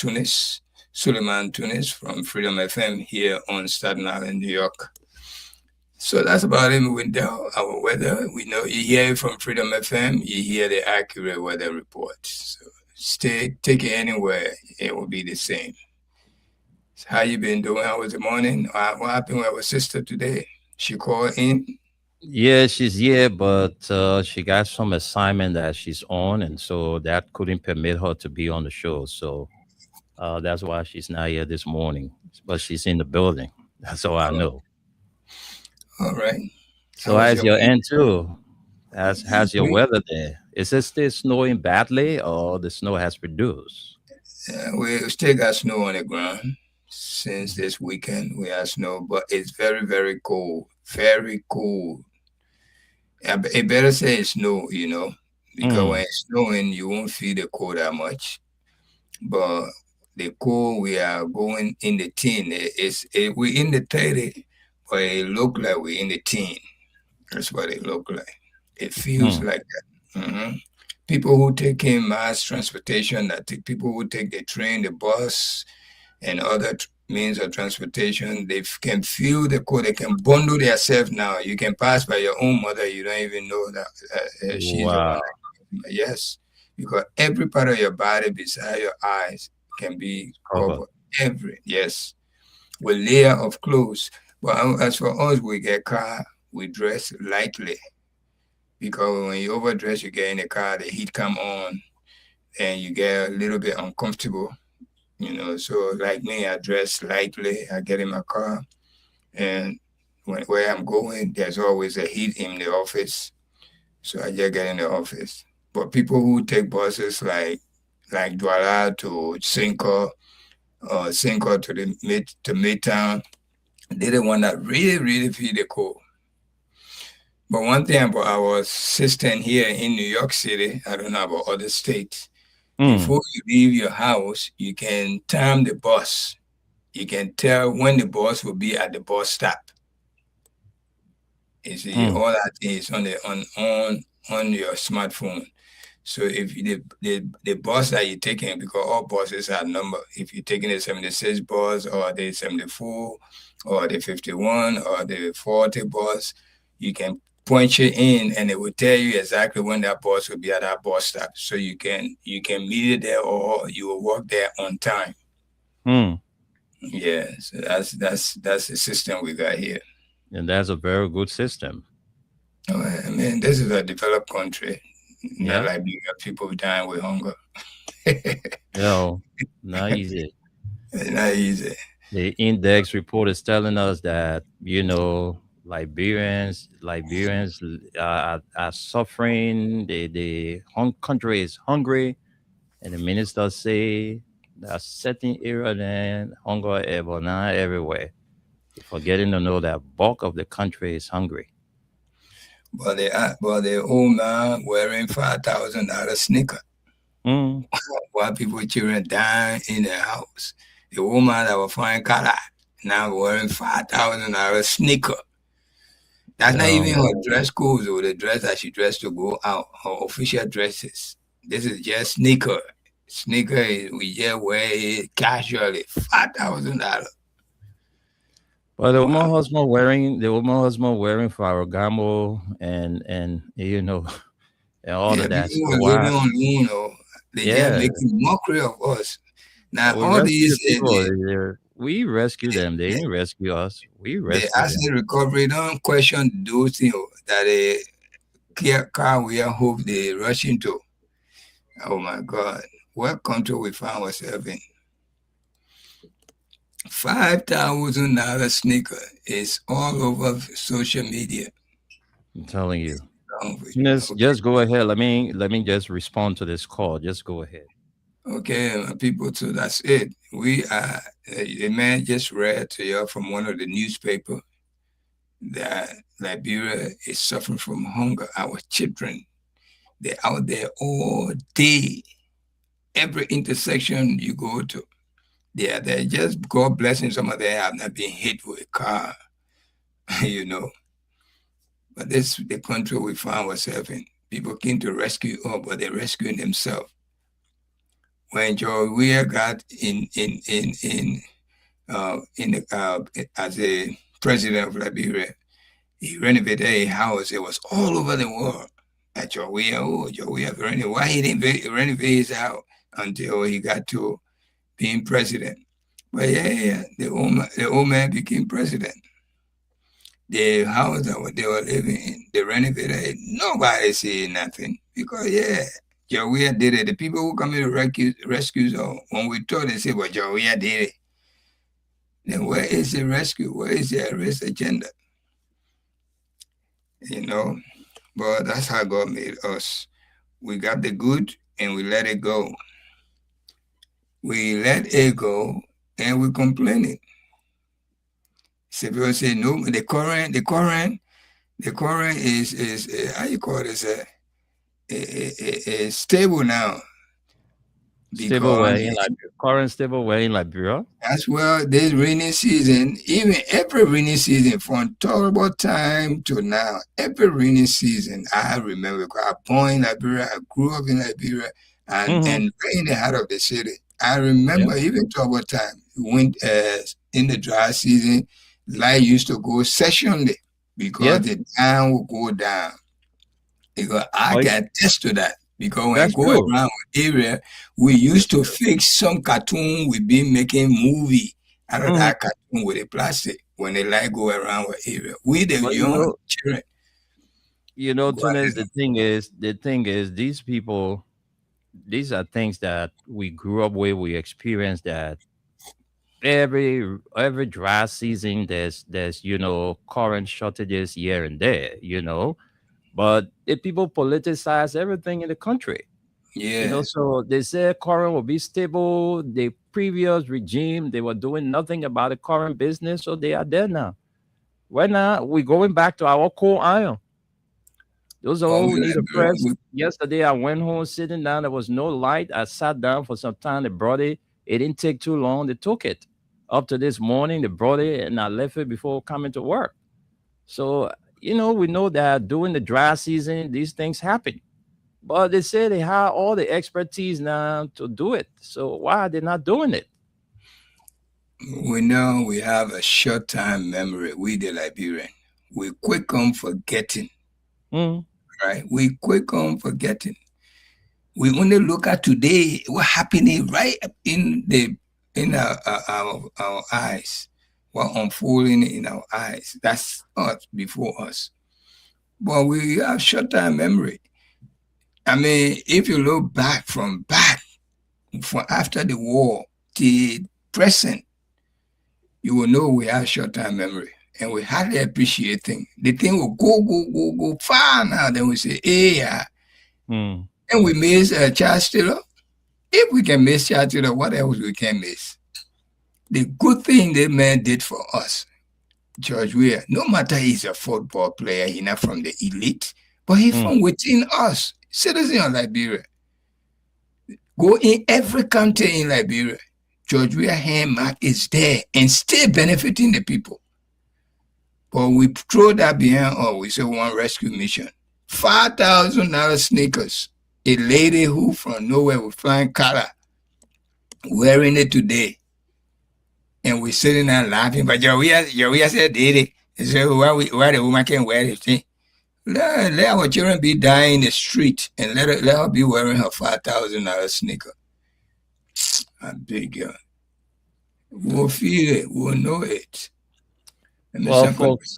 Suleiman Tunis from Freedom FM here on Staten Island, New York. So that's about it with our weather. We know you hear it from Freedom FM, you hear the accurate weather report. So take it anywhere, it will be the same. So how you been doing? How was the morning? What happened with our sister today? She called in? Yeah, she's here, but she got some assignment that she's on, and so that couldn't permit her to be on the show. So that's why she's not here this morning. But she's in the building. That's all I know. All right. So how's your end too? How's your weather there? Is it still snowing badly, or the snow has reduced? We still got snow on the ground. Since this weekend, we have snow, but it's very, very cold. Very cold. It better say it's snow, because when it's snowing, you won't feel the cold that much. But the cold, we are going in the teen. We're in the 30, but it look like we're in the teen. That's what it look like. It feels like that. Mm-hmm. People who take in mass transportation, people who take the train, the bus, and other means of transportation, they can feel the cold. They can bundle themselves now. You can pass by your own mother. You don't even know that she's Wow. Yes, because every part of your body beside your eyes can be covered. Yes, with layer of clothes. But as for us, we get car, we dress lightly. Because when you overdress, you get in the car, the heat come on, and you get a little bit uncomfortable. So like me, I dress lightly. I get in my car, and where I'm going, there's always a heat in the office. So I just get in the office. But people who take buses like Douala to Cinco, or Cinco to Midtown, they're the one that really, really feel the cold. But one thing about our system here in New York City, I don't know about other states, before you leave your house, you can time the bus. You can tell when the bus will be at the bus stop. You see, all that is on your smartphone. So if the bus that you're taking, because all buses are numbered, if you're taking the 76 bus or the 74 or the 51 or the 40 bus, you can punch it in and it will tell you exactly when that bus will be at that bus stop. So you can meet it there or you will walk there on time. Yeah, so that's the system we got here. And that's a very good system. Oh, I mean, this is a developed country. Yeah. Not like people dying with hunger. No, not easy. It's not easy. The index report is telling us that, you know, Liberians are suffering. The country is hungry, and the ministers say that certain area then hunger ever not everywhere. Forgetting to know that bulk of the country is hungry. But the old man wearing $5,000 sneaker. While people children dying in their house. The woman that was flying color now wearing $5,000 sneaker. That's not even her dress code or the dress that she dressed to go out. Her official dresses. This is just sneaker. Sneaker is we just wear it casually. $5,000. But the woman husband wearing Ferragamo and you know and all of that. People were living on, you know, they just making mockery of us. Now all these people, we rescue them. They didn't rescue us. We rescue the asset recovery don't question those things that a car we hope they rush into. Oh my God. What country we found ourselves in? $5,000 sneaker is all over social media. I'm telling you. Just go ahead. Let me just respond to this call. Just go ahead. Okay, people. So that's it. We are. A man just read to you from one of the newspaper that Liberia is suffering from hunger. Our children, they're out there all day. Every intersection you go to. Yeah, they just God blessing some of them have not been hit with a car, you know. But this is the country we found ourselves in. People came to rescue us, but they're rescuing themselves. When George Weah got as a president of Liberia, he renovated a house. It was all over the world. At George Weah renovated. Why he didn't renovate his house until he got to being president? But the old man became president. The house that they were living in, they renovated it. Nobody said nothing because Jawia did it. The people who come in to rescue us, when we told, they say, well, Jawia did it. Then where is the rescue? Where is the arrest agenda? You know, but that's how God made us. We got the good and we let it go. We let it go and we complain it. So people say, no, the current is how you call it, is stable now. Stable way in Liberia. As well, this rainy season, even every rainy season from terrible time to now, every rainy season, I remember because I was born in Liberia, I grew up in Liberia, and right in the heart of the city. I remember even trouble time, when in the dry season, light used to go sessionally because the dam would go down. Because I can attest to that. Because when I go around the area, we used to fix some cartoon. We've been making movie out of that cartoon with the plastic when the light go around the area. We the young children. You know, Tunes, the thing is, these people, these are things that we grew up with. We experienced that every dry season. There's current shortages here and there. But the people politicize everything in the country. Yeah. So they say current will be stable. The previous regime, they were doing nothing about the current business, so they are there now. Right now, we're going back to our coal iron. Those are all we need to press. Yesterday, I went home sitting down. There was no light. I sat down for some time. They brought it. It didn't take too long. They took it. Up to this morning, they brought it, and I left it before coming to work. So, we know that during the dry season, these things happen. But they say they have all the expertise now to do it. So why are they not doing it? We know we have a short time memory. We the Liberian, we quick on forgetting. Mm. Right? We quick on forgetting. We only look at today, what happening right in our eyes, what unfolding in our eyes. That's us before us. But we have short time memory. I mean, if you look back from after the war to present, you will know we have short time memory. And we hardly appreciate things. The thing will go far now. Then we say, hey, yeah. Mm. And we miss Charles Taylor. If we can miss Charles Taylor, what else we can miss? The good thing that man did for us, George Weah, no matter he's a football player, he's not from the elite, but he's from within us, citizen of Liberia. Go in every country in Liberia, George Weah hand mark is there and still benefiting the people. But we throw that behind us. We say one rescue mission. $5,000 sneakers. A lady who from nowhere with flying color wearing it today. And we're sitting there laughing. But Joria said, did it. He said, why the woman can't wear this thing? Let our children be dying in the street and let her be wearing her $5,000 sneaker. I beg you. We'll feel it. We'll know it. Well, folks,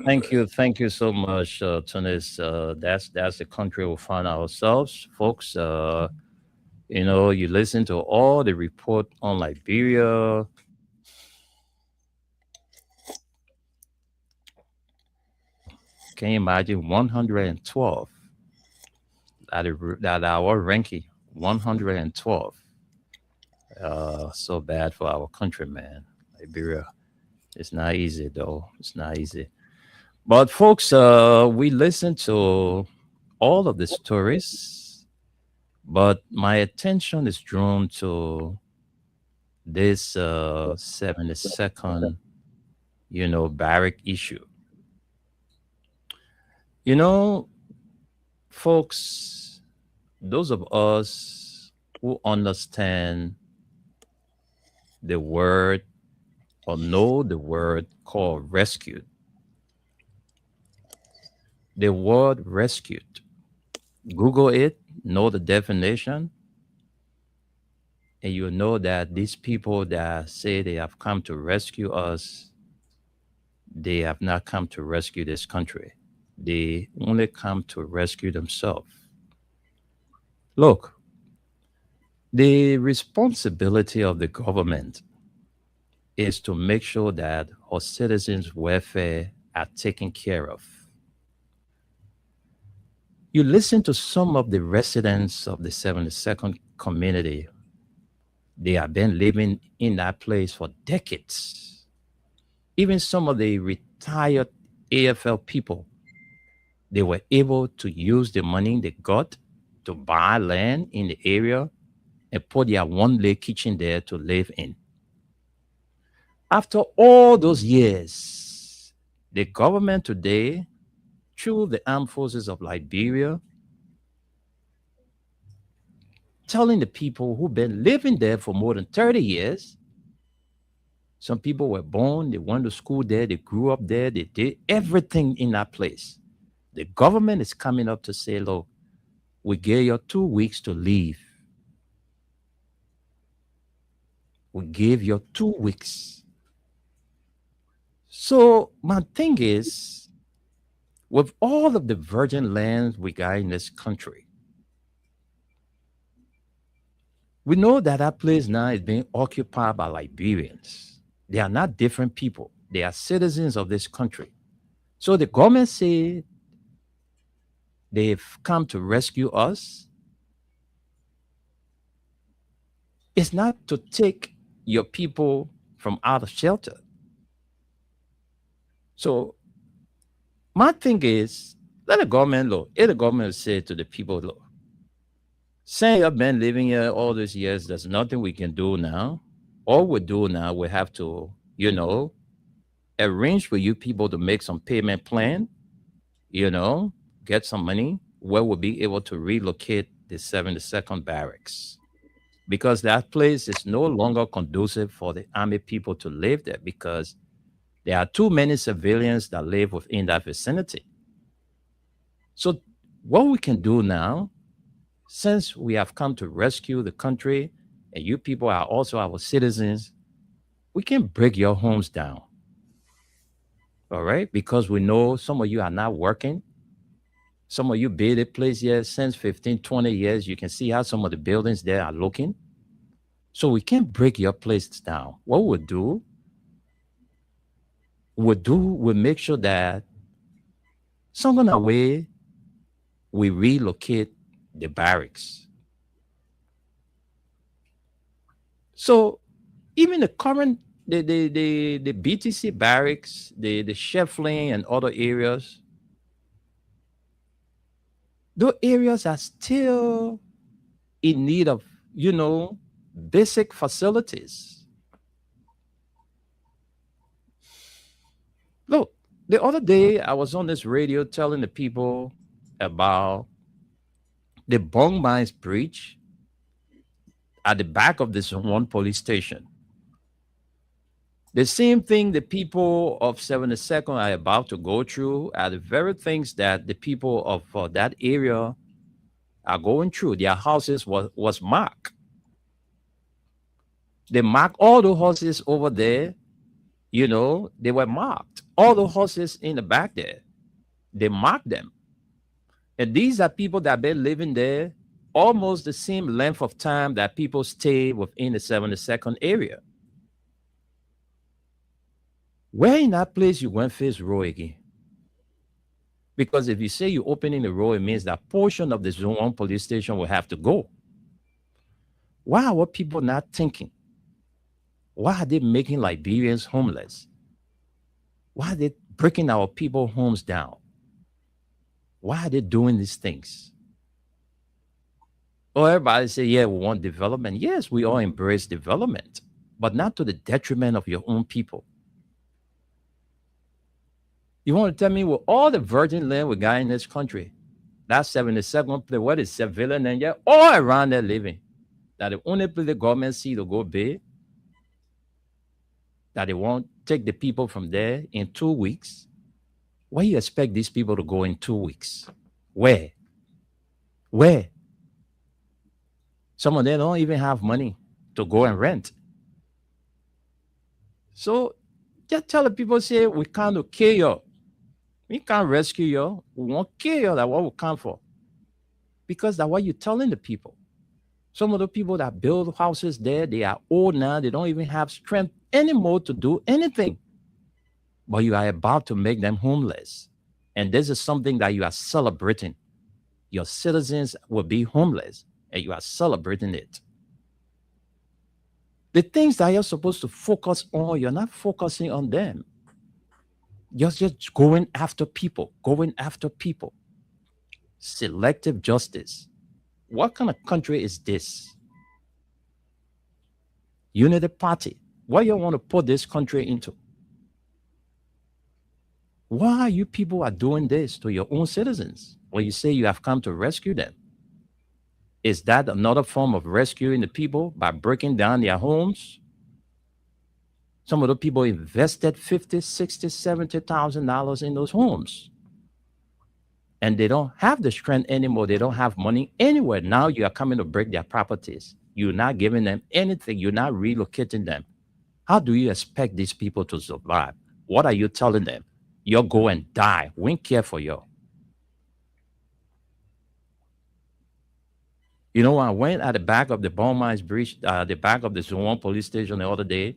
thank you so much, Tunis. That's the country we find ourselves, folks. You listen to all the report on Liberia. Can you imagine 112? That our ranking 112. So bad for our country, man. Liberia. It's not easy, though. It's not easy. But, folks, we listen to all of the stories, but my attention is drawn to this 72nd, barrack issue. Folks, those of us who understand the word or know the word called rescued. The word rescued. Google it, know the definition, and you know that these people that say they have come to rescue us, they have not come to rescue this country. They only come to rescue themselves. Look, the responsibility of the government is to make sure that our citizens' welfare are taken care of. You listen to some of the residents of the 72nd community. They have been living in that place for decades. Even some of the retired AFL people, they were able to use the money they got to buy land in the area and put their one-leg kitchen there to live in. After all those years, the government today, through the armed forces of Liberia, telling the people who've been living there for more than 30 years, some people were born, they went to school there, they grew up there, they did everything in that place. The government is coming up to say, look, we gave you 2 weeks to leave. We gave you 2 weeks. So my thing is, with all of the virgin lands we got in this country, we know that that place now is being occupied by Liberians. They are not different people. They are citizens of this country. So the government say they've come to rescue us. It's not to take your people from out of shelter. So my thing is, let the government look. If the government say to the people, look, say you've been living here all these years, there's nothing we can do now. All we do now, we have to, arrange for you people to make some payment plan, get some money, where we'll be able to relocate the 72nd Barracks, because that place is no longer conducive for the Army people to live there, because there are too many civilians that live within that vicinity. So what we can do now, since we have come to rescue the country and you people are also our citizens, we can break your homes down. All right? Because we know some of you are not working. Some of you built a place here since 15, 20 years. You can see how some of the buildings there are looking. So we can break your place down. What we'll make sure that some kind of way we relocate the barracks. So even the current the BTC barracks, the Sheffling and other areas, those areas are still in need of, basic facilities. Look, the other day I was on this radio telling the people about the Bong Mines Bridge at the back of this one police station. The same thing the people of 72nd are about to go through are the very things that the people of that area are going through. Their houses was marked. They marked all the horses over there. They were marked. All the horses in the back there, they marked them. And these are people that have been living there almost the same length of time that people stay within the 72nd area. Where in that place you went face road again? Because if you say you're opening the road, it means that portion of the Zone 1 police station will have to go. Why are people not thinking? Why are they making Liberians homeless? Why are they breaking our people's homes down? Why are they doing these things? Oh, everybody say, yeah, we want development. Yes, we all embrace development, but not to the detriment of your own people. You want to tell me with all the virgin land we got in this country, that 72nd place, what is civilian and yeah, all around there living, that the only place the government see to go big, that they won't take the people from there in 2 weeks? Where you expect these people to go in 2 weeks? Where? Some of them don't even have money to go and rent. So just tell the people, say, we can't kill you. We can't rescue you. We won't kill you. That's what we come for. Because that's what you're telling the people. Some of the people that build houses there, they are old now. They don't even have strength anymore to do anything. But you are about to make them homeless. And this is something that you are celebrating. Your citizens will be homeless, and you are celebrating it. The things that you're supposed to focus on, you're not focusing on them. You're just going after people. Selective justice. What kind of country is this? Unity Party. What you want to put this country into? Why you people are doing this to your own citizens when you say you have come to rescue them? Is that another form of rescuing the people by breaking down their homes? Some of the people invested $50,000, $60,000, $70,000 in those homes. And they don't have the strength anymore. They don't have money anywhere. Now you are coming to break their properties. You're not giving them anything. You're not relocating them. How do you expect these people to survive? What are you telling them? You'll go and die. We don't care for you. I went at the back of the Bong Mines Bridge, the back of the Zone 1 police station the other day.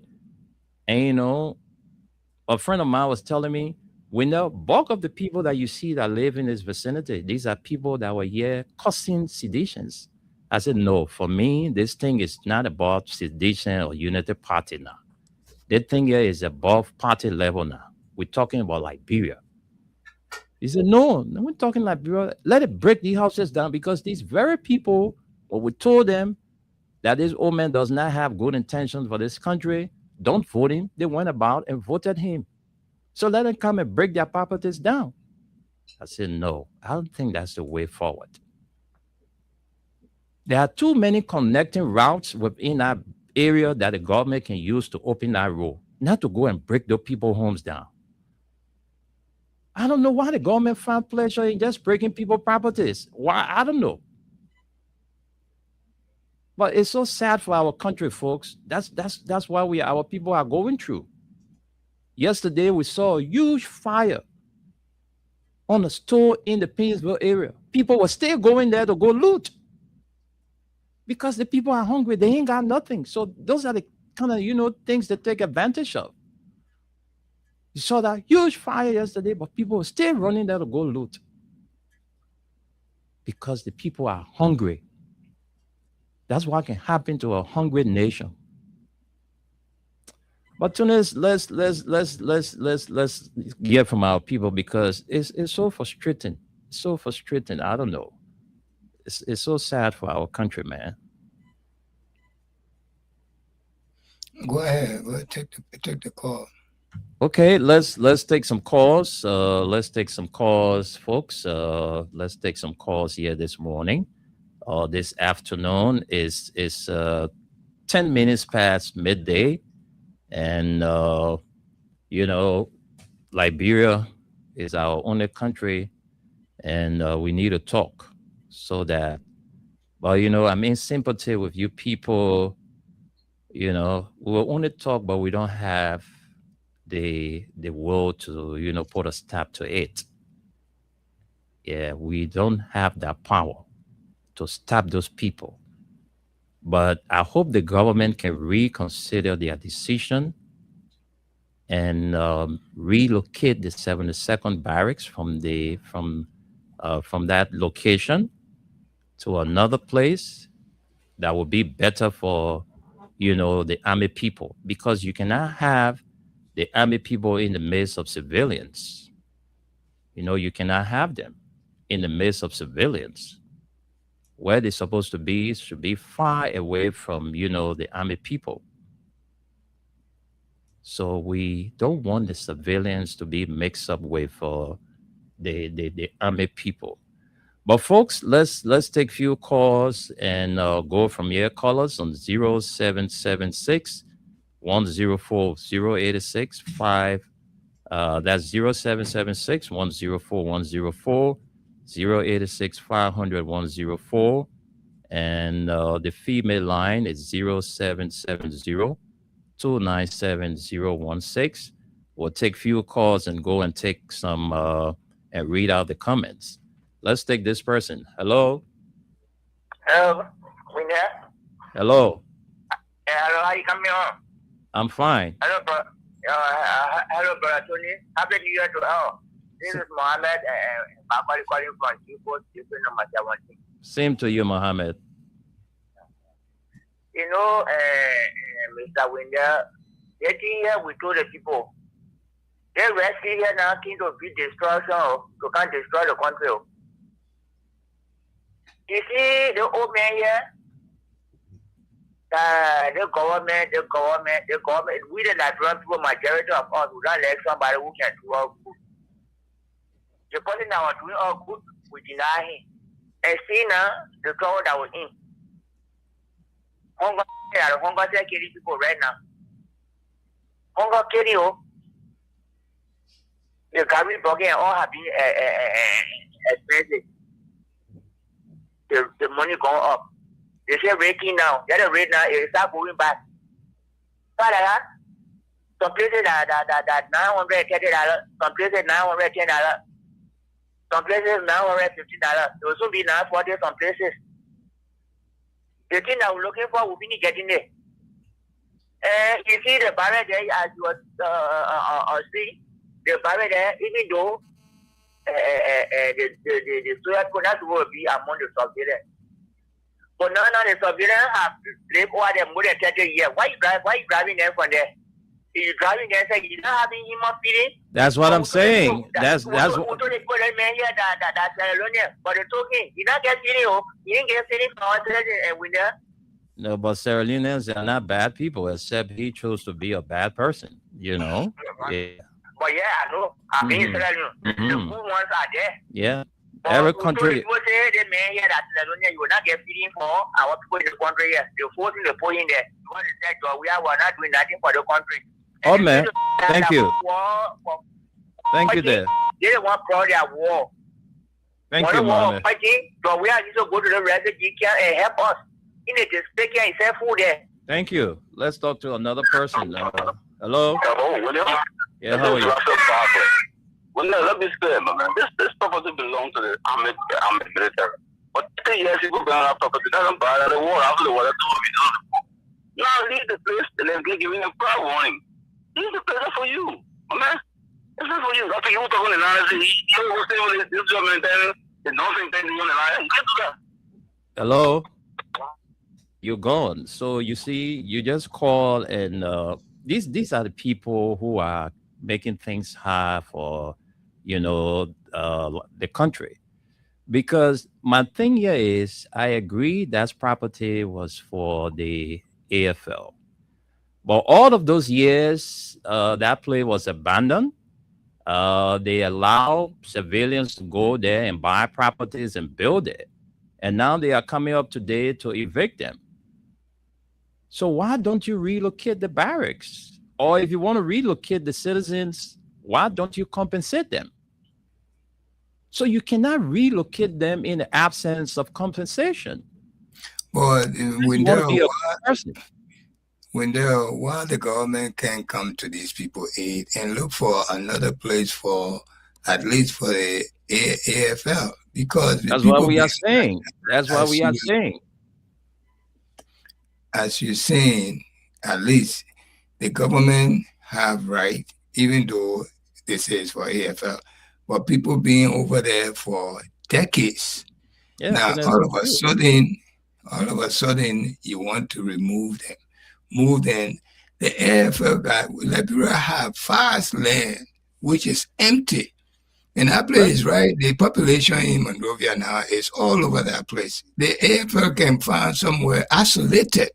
And, a friend of mine was telling me, when the bulk of the people that you see that live in this vicinity, these are people that were here causing seditions. I said, no, for me, this thing is not about sedition or Unity Party now. That thing here is above party level now. We're talking about Liberia. He said, no, we're talking Liberia. Let it break these houses down, because these very people, when we told them that this old man does not have good intentions for this country, don't vote him, they went about and voted him. So let them come and break their properties down. I said, no, I don't think that's the way forward. There are too many connecting routes within our area that the government can use to open that road, not to go and break the people's homes down. I don't know why the government found pleasure in just breaking people's properties. Why? I don't know. But it's so sad for our country, folks. That's why our people are going through. Yesterday we saw a huge fire on a store in the Painesville area. People were still going there to go loot because the people are hungry. They ain't got nothing. So those are the kind of things they take advantage of. You saw that huge fire yesterday, but people were still running there to go loot because the people are hungry. That's what can happen to a hungry nation. But Tunis, let's hear from our people because it's so frustrating. It's so frustrating. I don't know. It's so sad for our country, man. Go ahead. Take the call. Okay, let's take some calls. Let's take some calls, folks. Let's take some calls here this morning. This afternoon is 10 minutes past midday. And, Liberia is our only country, and we need to talk so that, I'm in sympathy with you people. We'll only talk, but we don't have the will to, put a stop to it. Yeah, we don't have that power to stop those people. But I hope the government can reconsider their decision and relocate the 72nd barracks from that location to another place that will be better for, the army people, because you cannot have the army people in the midst of civilians. You cannot have them in the midst of civilians. Where they're supposed to be should be far away from, the army people. So we don't want the civilians to be mixed up with the army people. But folks, let's take few calls and go from here. Callers on 0776 104 086 5. That's 0776 104 104. 086 500 104, and the female line is 0770 297 016. We'll take few calls and go and take some and read out the comments. Let's take this person. Hello. Hello. Winner. Hello. Hello. How you coming on? I'm fine. Hello, brother. Hello, brother Tony. Happy New Year to all. This is Mohammed calling from Chico, number 17. Same to you, Mohammed. Mr. Winder, 18 years we told the people, they rest here now, king to be destruction, to can't destroy the country. You see, the old man here, the government, we the Nigerian people, majority of us, we don't like somebody who can do all good. The person that was doing all good, we deny him. And see now, the trouble that we're in. Hunger killing people right now. Hunger killing you. The garbage bucket and all have been expensive. The money going up. They say rating now. The other rate now is start going back. Some places that $930, some places $910. Some places $915. There will soon be $940 some places. The thing that we're looking for, we'll be getting there. You see the barrel there, as you see, the barrel there, even though the soya products will be among the surveillance. But now the surveillance have lived over there more than 30 years. Why you driving them from there? If you're driving there, say you're not having human feeling. That's what I'm saying. That's what. But it's okay. You not get feeling. You didn't get feeling from and winner. No, but Sierra Leoneans are not bad people, except he chose to be a bad person. Yeah. But yeah, I know. I've been Mhm. Israel, the Mhm. good ones are there. Yeah. But Every so country. people say the man here that you will not get feeding for our people in the country here. They're forcing the point in there. Because they said, we are not doing nothing for the country. Oh man, thank you. Thank you there. They don't want pro their war. Thank you, war Mohammed. fighting, so we are just to go to the refugee camp and help us. In it, just take care and sell food there. Thank you. Let's talk to another person. Hello. Hello, William. Yeah, how are you? Well, no, let me say, man. This property belongs to the army military. But 3 years ago, we have property doesn't buy the war after the war. That's what we do. Now leave the place and then giving a prior warning. Leave the place for you, man. This is for you. That's you talking analysis. You will say this government and nothing taking on the line. You can't do that. Hello. You're gone. So you see, you just call, and these are the people who are making things hard for, the country. Because my thing here is, I agree that property was for the AFL, but all of those years, that place was abandoned. They allow civilians to go there and buy properties and build it, and now they are coming up today to evict them. So why don't you relocate the barracks? Or if you want to relocate the citizens, why don't you compensate them? So you cannot relocate them in the absence of compensation. But Why the government can come to these people aid and look for another place for, at least for the AFL, because that's what we are saying. That's what we are saying. As you're saying, at least the government have right, even though they say it's for AFL, but people being over there for decades. Yeah, now all of a sudden you want to remove them. The AFL guy, Liberia have vast land which is empty. And that place, right? The population in Monrovia now is all over that place. The AFL can find somewhere isolated,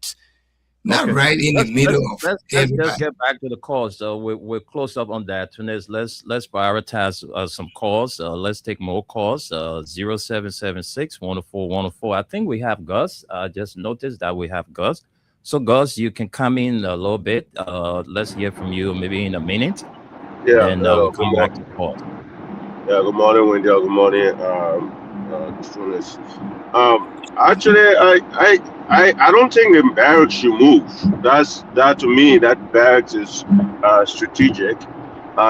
not right in the middle of everybody. Let's get back to the calls. We're close up on that. Tunes, let's prioritize some calls. Let's take more calls. 0776 104 104. I think we have Gus. Just noticed that we have Gus. So Gus, you can come in a little bit. Let's hear from you maybe in a minute. Yeah, and we'll come back to the call. Yeah, good morning, Wendell. Good morning, Tunes. Actually, I don't think the barracks should move. That to me, that barracks is strategic.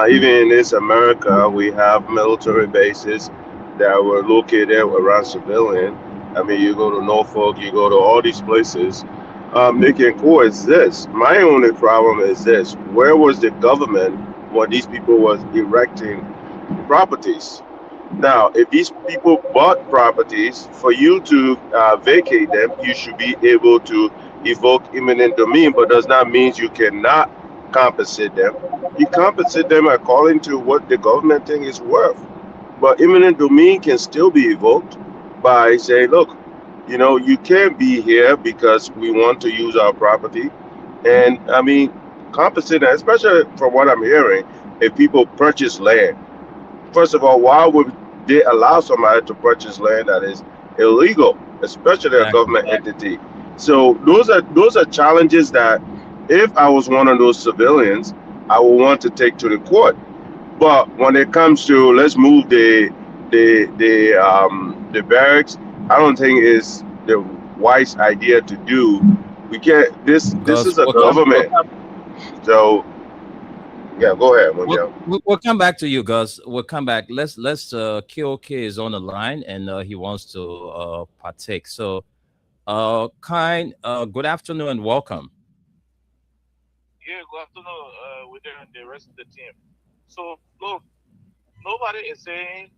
Even in this America, we have military bases that were located around civilian. I mean, you go to Norfolk, you go to all these places. They can coexist. My only problem is this: where was the government when these people was erecting properties? Now, if these people bought properties, for you to vacate them, you should be able to evoke eminent domain, but does not mean you cannot compensate them. You compensate them according to what the government thing is worth. But eminent domain can still be evoked by saying, look, you can't be here because we want to use our property. And I mean, compensate, especially from what I'm hearing, if people purchase land. First of all, why would they allow somebody to purchase land that is illegal, especially a government entity? So those are challenges that, if I was one of those civilians, I would want to take to the court. But when it comes to let's move the barracks, I don't think it's the wise idea to do. We can't. This is a government. So. Yeah, go ahead. We'll come back to you, Gus. We'll come back. Let's KOK is on the line and he wants to partake. So, good afternoon and welcome. Yeah, good afternoon. With the rest of the team. So, look, nobody is saying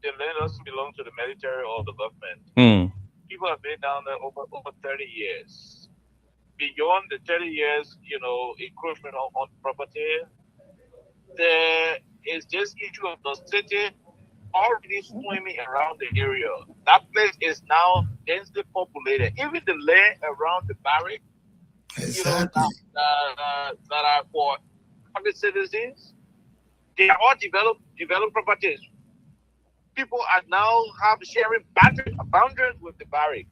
the land doesn't belong to the military or the government. People have been down there over 30 years. Beyond the 30 years, encroachment on property. There is this issue of the city already swimming around the area. That place is now densely populated. Even the land around the barrack, that are for private citizens, They are all developed properties. People are now sharing boundaries with the barrack.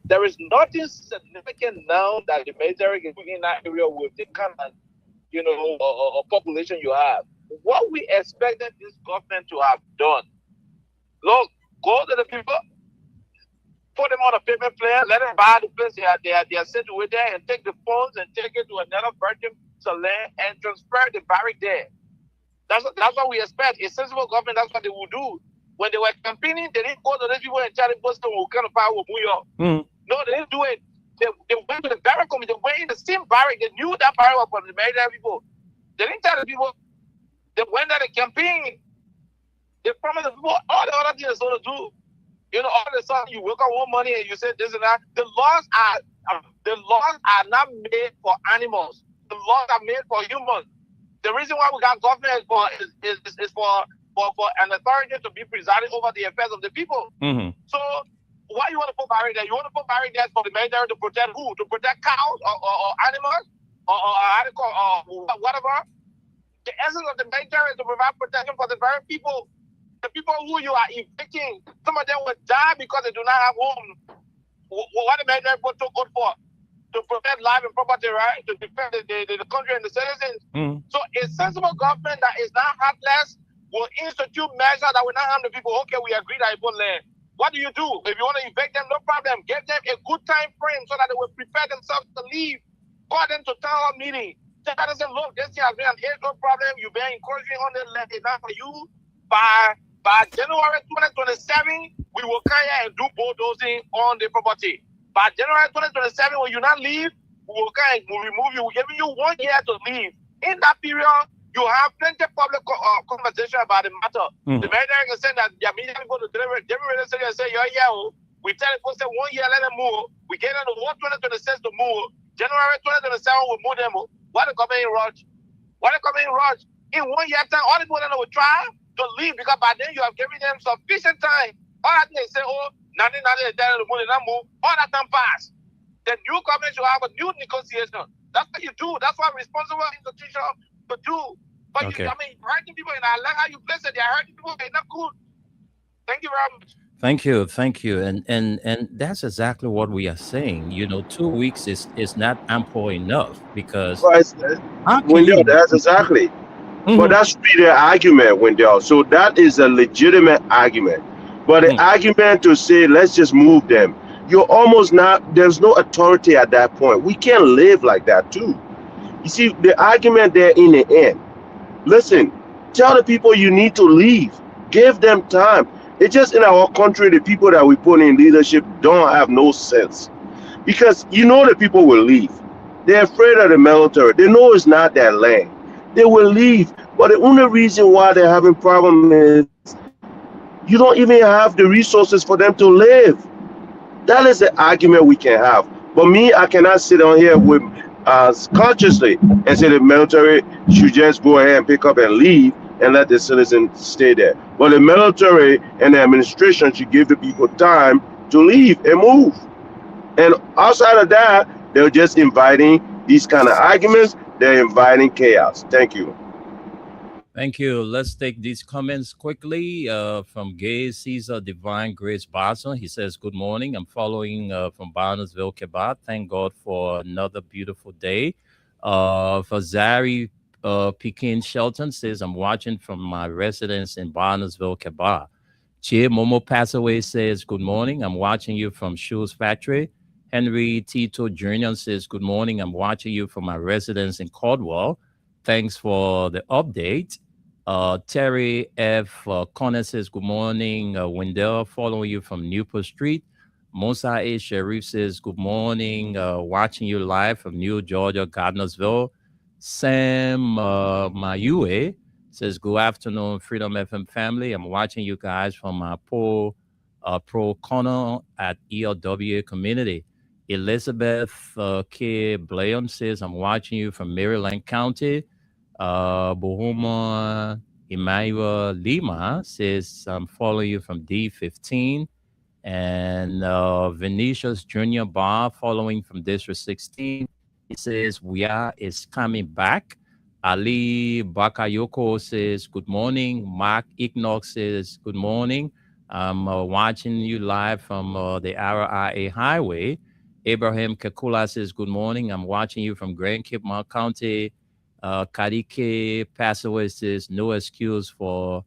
There is nothing significant now that the military can do in that area with the kind of, population you have. What we expected this government to have done, look, go to the people, put them on a payment plan, let them buy the place they are situated there, and take the funds and take it to another virgin land and transfer the barrack there. That's what we expect. A sensible government, that's what they will do. When they were campaigning, they didn't go to those people and tell them what's kind of power with New York. No, they didn't do it. They went to the barrack committee. They went in the same barrack. They knew that barrack was for the military people. They didn't tell the people. They went there to campaign. They promised the people all the other things they're going to do. All of a sudden you wake up one money and you say this and that. The laws are not made for animals. The laws are made for humans. The reason why we got government is for an authority to be presiding over the affairs of the people. So why you want to put barrack there? You want to put barrack there for the military to protect who? To protect cows or animals or whatever. The essence of the military is to provide protection for the very people. The people who you are evicting, some of them will die because they do not have homes. What the military put to good for? To protect life and property, right? To defend the country and the citizens. So a sensible government that is not heartless will institute measures that will not harm the people. Okay, we agree that it will land. What do? If you want to evict them, no problem. Give them a good time frame so that they will prepare themselves to leave. Call them to town hall meeting. Tell them, look, this thing has been an age, no problem. You've been encouraging on the land. It's not for you. By January 2027, we will carry and do bulldozing on the property. By January 2027, when you not leave, we'll remove you. We're giving you 1 year to leave. In that period, you have plenty of public conversation about the matter. The military can say that the media go to deliver. They say, we tell them, say 1 year, let them move. We get them to 2026 to move. January 2027, we move them. Why they come in rush? In 1 year time, all the people that will try to leave because by then you have given them sufficient time. All that they say, nothing, they tell them to move, they not move. All that time pass. The new government should have a new negotiation. That's what you do. That's what responsible institution to do. But hurting people, and I like how you place it. They're hurting people. They're not good. Thank you very much. Thank you. And that's exactly what we are saying. 2 weeks is not ample enough because Wendell, that's exactly. But that should be the argument, Wendell. So that is a legitimate argument. But the argument to say let's just move them, you're almost not. There's no authority at that point. We can't live like that too. You see the argument there in the end. Listen, tell the people you need to leave. Give them time. It's just in our country, the people that we put in leadership don't have no sense. Because the people will leave. They're afraid of the military. They know it's not their land. They will leave. But the only reason why they're having problems is you don't even have the resources for them to live. That is the argument we can have. But me, I cannot sit on here with consciously and say the military should just go ahead and pick up and leave and let the citizens stay there. But the military and the administration should give the people time to leave and move. And outside of that, they're just inviting these kind of arguments. They're inviting chaos. Thank you. Thank you. Let's take these comments quickly from Gay Caesar Divine Grace Barson. He says, good morning. I'm following from Barnesville, Quebec. Thank God for another beautiful day. For Zari Pekin Shelton says, I'm watching from my residence in Barnesville, Quebec. Chia Momo Passaway says, good morning. I'm watching you from Shoes Factory. Henry Tito Jr. says, good morning. I'm watching you from my residence in Caldwell. Thanks for the update. Terry F. Connor says, good morning. Wendell, following you from Newport Street. Musa A. Sharif says, good morning. Watching you live from New Georgia, Gardnersville. Sam Mayue says, good afternoon, Freedom FM family. I'm watching you guys from my pro corner at ELWA community. Elizabeth K. Blayon says, I'm watching you from Maryland County. Bohoma Emmanuel Lima says, I'm following you from D15. And Vinicius Jr. Bar following from District 16. He says, we are is coming back. Ali Bakayoko says, good morning. Mark Ignox says, good morning. I'm watching you live from the RIA Highway. Abraham Kakula says, good morning. I'm watching you from Grand Cape Mount County. Karike Passaway says, no excuse for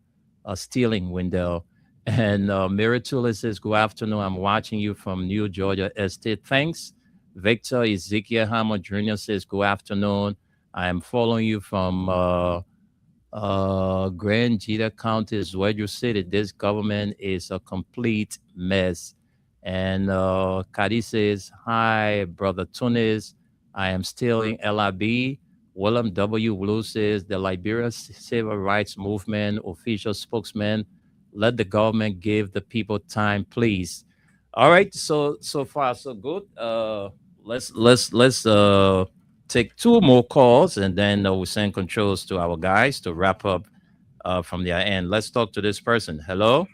stealing, Wendell. And Miratula says, good afternoon. I'm watching you from New Georgia Estate. Thanks. Victor Ezekiel Hammer Jr. says, good afternoon. I am following you from Grand Jita County, Wedge City. This government is a complete mess. And Kadi says, hi, Brother Tunis. I am still in LIB. William W. Blue says, the Liberia Civil Rights Movement official spokesman, let the government give the people time, please. All right, so far so good. Let's take two more calls, and then we'll send controls to our guys to wrap up from their end. Let's talk to this person. Hello.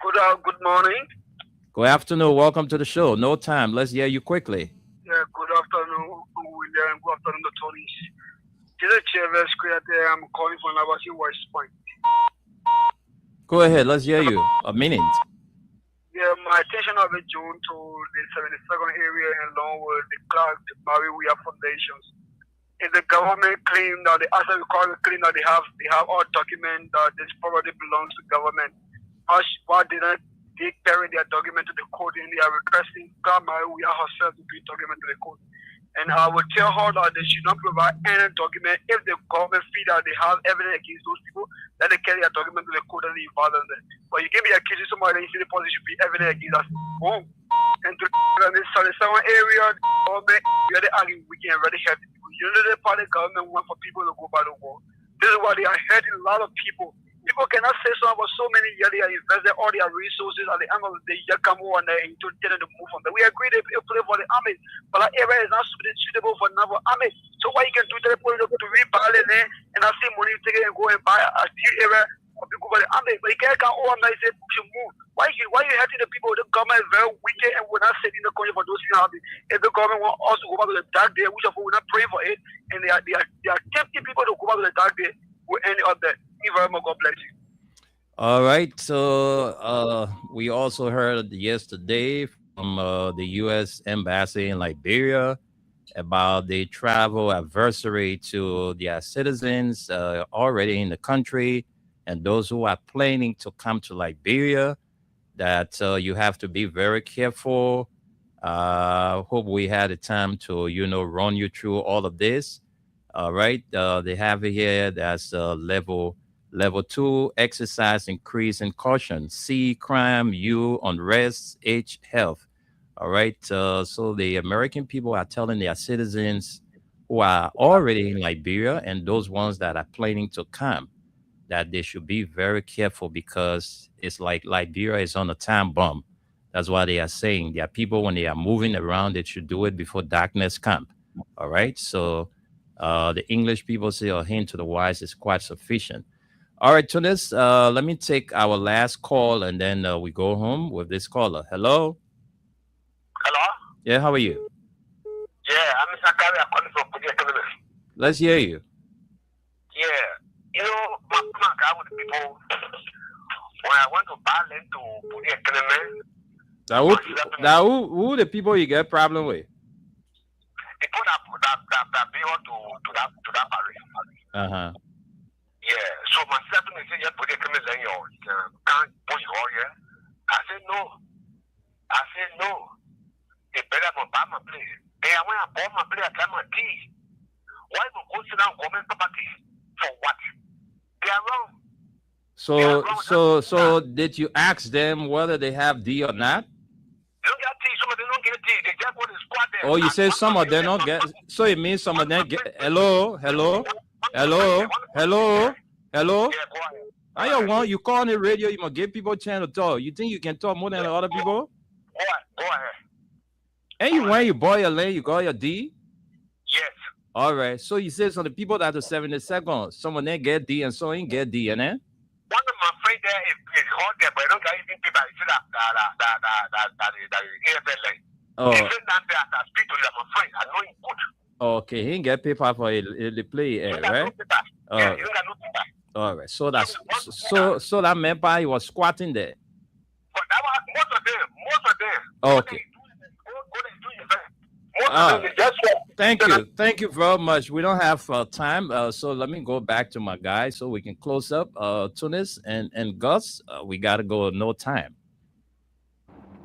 Good morning. Good afternoon. Welcome to the show. No time. Let's hear you quickly. Yeah, good afternoon, William. Good afternoon, Tony. This is Chavez Creator. I'm calling from Navasi West Point. Go ahead. Let's hear you. A minute. Yeah, my attention has been drawn to the 72nd area in Longwood, the Clark Maria Foundations. If the government claim that the asset recovery claim that they have all documents that this property belongs to government, why didn't they carry their document to the court and they are requesting Clark Maria herself to bring document to the court? And I would tell her that they should not provide any document if the government feel that they have evidence against those people, that they carry a document to the court and they involve them. But you can be accusing somebody and you see the police should be evidence against us. Boom. And to this 77 area, the government really arguing we can already help people. You know, the part of the government want for people to go by the wall. This is why they are hurting a lot of people. People cannot say something about so many years they are invested all their resources at the end of the day, you come over and they tell them to move on. We agree they play for the army, but that area is not suitable for another army. So why you can do that to rebuild it and I see money take it and go and buy a steel area for people for the army, but you can't come over and say to move. Why you hurting the people? The government is very wicked and we're not setting the country for those things. If the government wants us to go back to the dark day, we should not pray for it, and they are tempting people to go back to the dark day. Will end up there. Thank you very much. God bless you. All right. So we also heard yesterday from the U.S. Embassy in Liberia about the travel advisory to their citizens already in the country and those who are planning to come to Liberia, that you have to be very careful. Hope we had a time to, run you through all of this. All right. They have it here. That's level 2, exercise, increase in caution. C, crime. U, unrest. H, health. All right. So the American people are telling their citizens who are already in Liberia and those ones that are planning to come that they should be very careful, because it's like Liberia is on a time bomb. That's why they are saying there are people, when they are moving around, they should do it before darkness comes. All right. So the English people say a hint to the wise is quite sufficient. All right, Tunis, let me take our last call and then we go home with this caller. Hello? Hello? Yeah, how are you? Yeah, I'm Sakari. I'm calling from Pudia Economy. Let's hear you. Yeah. You know, my guy with the people, when I went to Berlin to Pudia Economy. Now, who the people you get problem with? People that belong to that Paris. Yeah, so myself and say, yeah, Pudia Economy, then you can't push all, yeah. I said, no. They better not buy my place. They are when I bought my place, I got my key. Why don't go sit down government property? For what? They are wrong. So did you ask them whether they have D or not? They don't get D. Some of them don't get D. They just go to squad there. Oh, you say some of them don't get. So it means some of them get. Hello. You call on the radio, you must give people a chance to talk. You think you can talk more than other people? Go ahead. And when you buy your land, you got your D? Yes. All right. So you say some of the people that are 72nd, some of them get D and some ain't get D, and then? One of my friends there is hot there, but I don't get anything people that AFL. Oh. He said that I speak to you, my friend. I know him good. Okay, he didn't get paper for the play, right? Yeah, you got no paper. All right. So that's so that meant by he was squatting there. But that was most of them. Okay. Thank you very much. We don't have time, so let me go back to my guy so we can close up. Tunis and Gus, we gotta go. No time.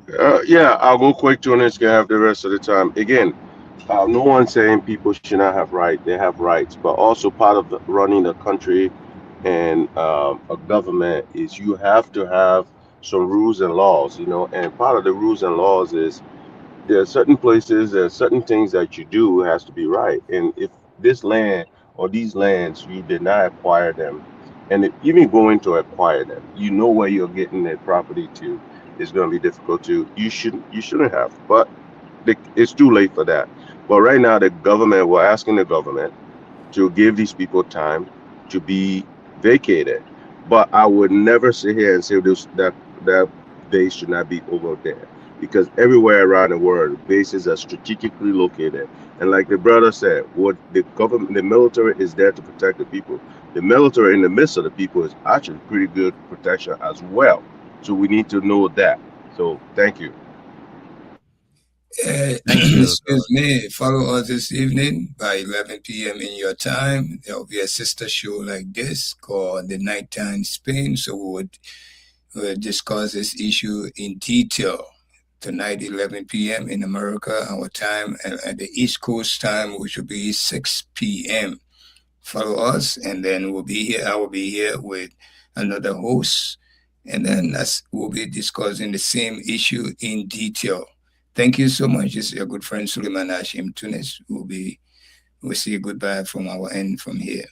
Yeah, I'll go quick. Tunis can have the rest of the time. Again, no one's saying people should not have rights. They have rights, but also part of running a country and a government is you have to have some rules and laws, and part of the rules and laws is there are certain places, there are certain things that you do has to be right. And if this land or these lands, you did not acquire them, and if even going to acquire them, you know where you're getting that property to, it's going to be difficult to, you shouldn't have, but it's too late for that. But right now, we're asking the government to give these people time to be vacated. But I would never sit here and say that base should not be over there, because everywhere around the world, bases are strategically located. And like the brother said, what the military is there to protect the people. The military in the midst of the people is actually pretty good protection as well. So we need to know that. So thank you. Excuse me, follow us this evening by 11 p.m. in your time. There will be a sister show like this called The Nighttime Spin. So we'll discuss this issue in detail tonight, 11 p.m. in America, our time, and at the East Coast time, which will be 6 p.m. Follow us, and then we'll be here. I will be here with another host, and then we'll be discussing the same issue in detail. Thank you so much. This is your good friend Suleiman Hashim Tunis. We'll say goodbye from our end from here.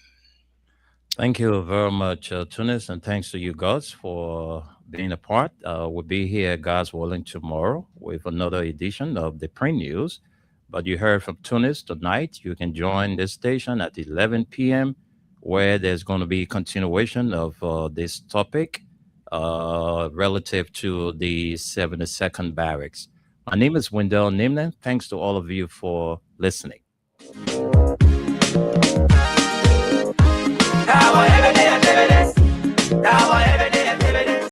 Thank you very much, Tunis, and thanks to you guys for being a part. We'll be here, God's willing, tomorrow with another edition of the Print News. But you heard from Tunis tonight. You can join this station at 11 p.m., where there's going to be a continuation of this topic relative to the 72nd Barracks. My name is Wendell Nimnan. Thanks to all of you for listening. Now,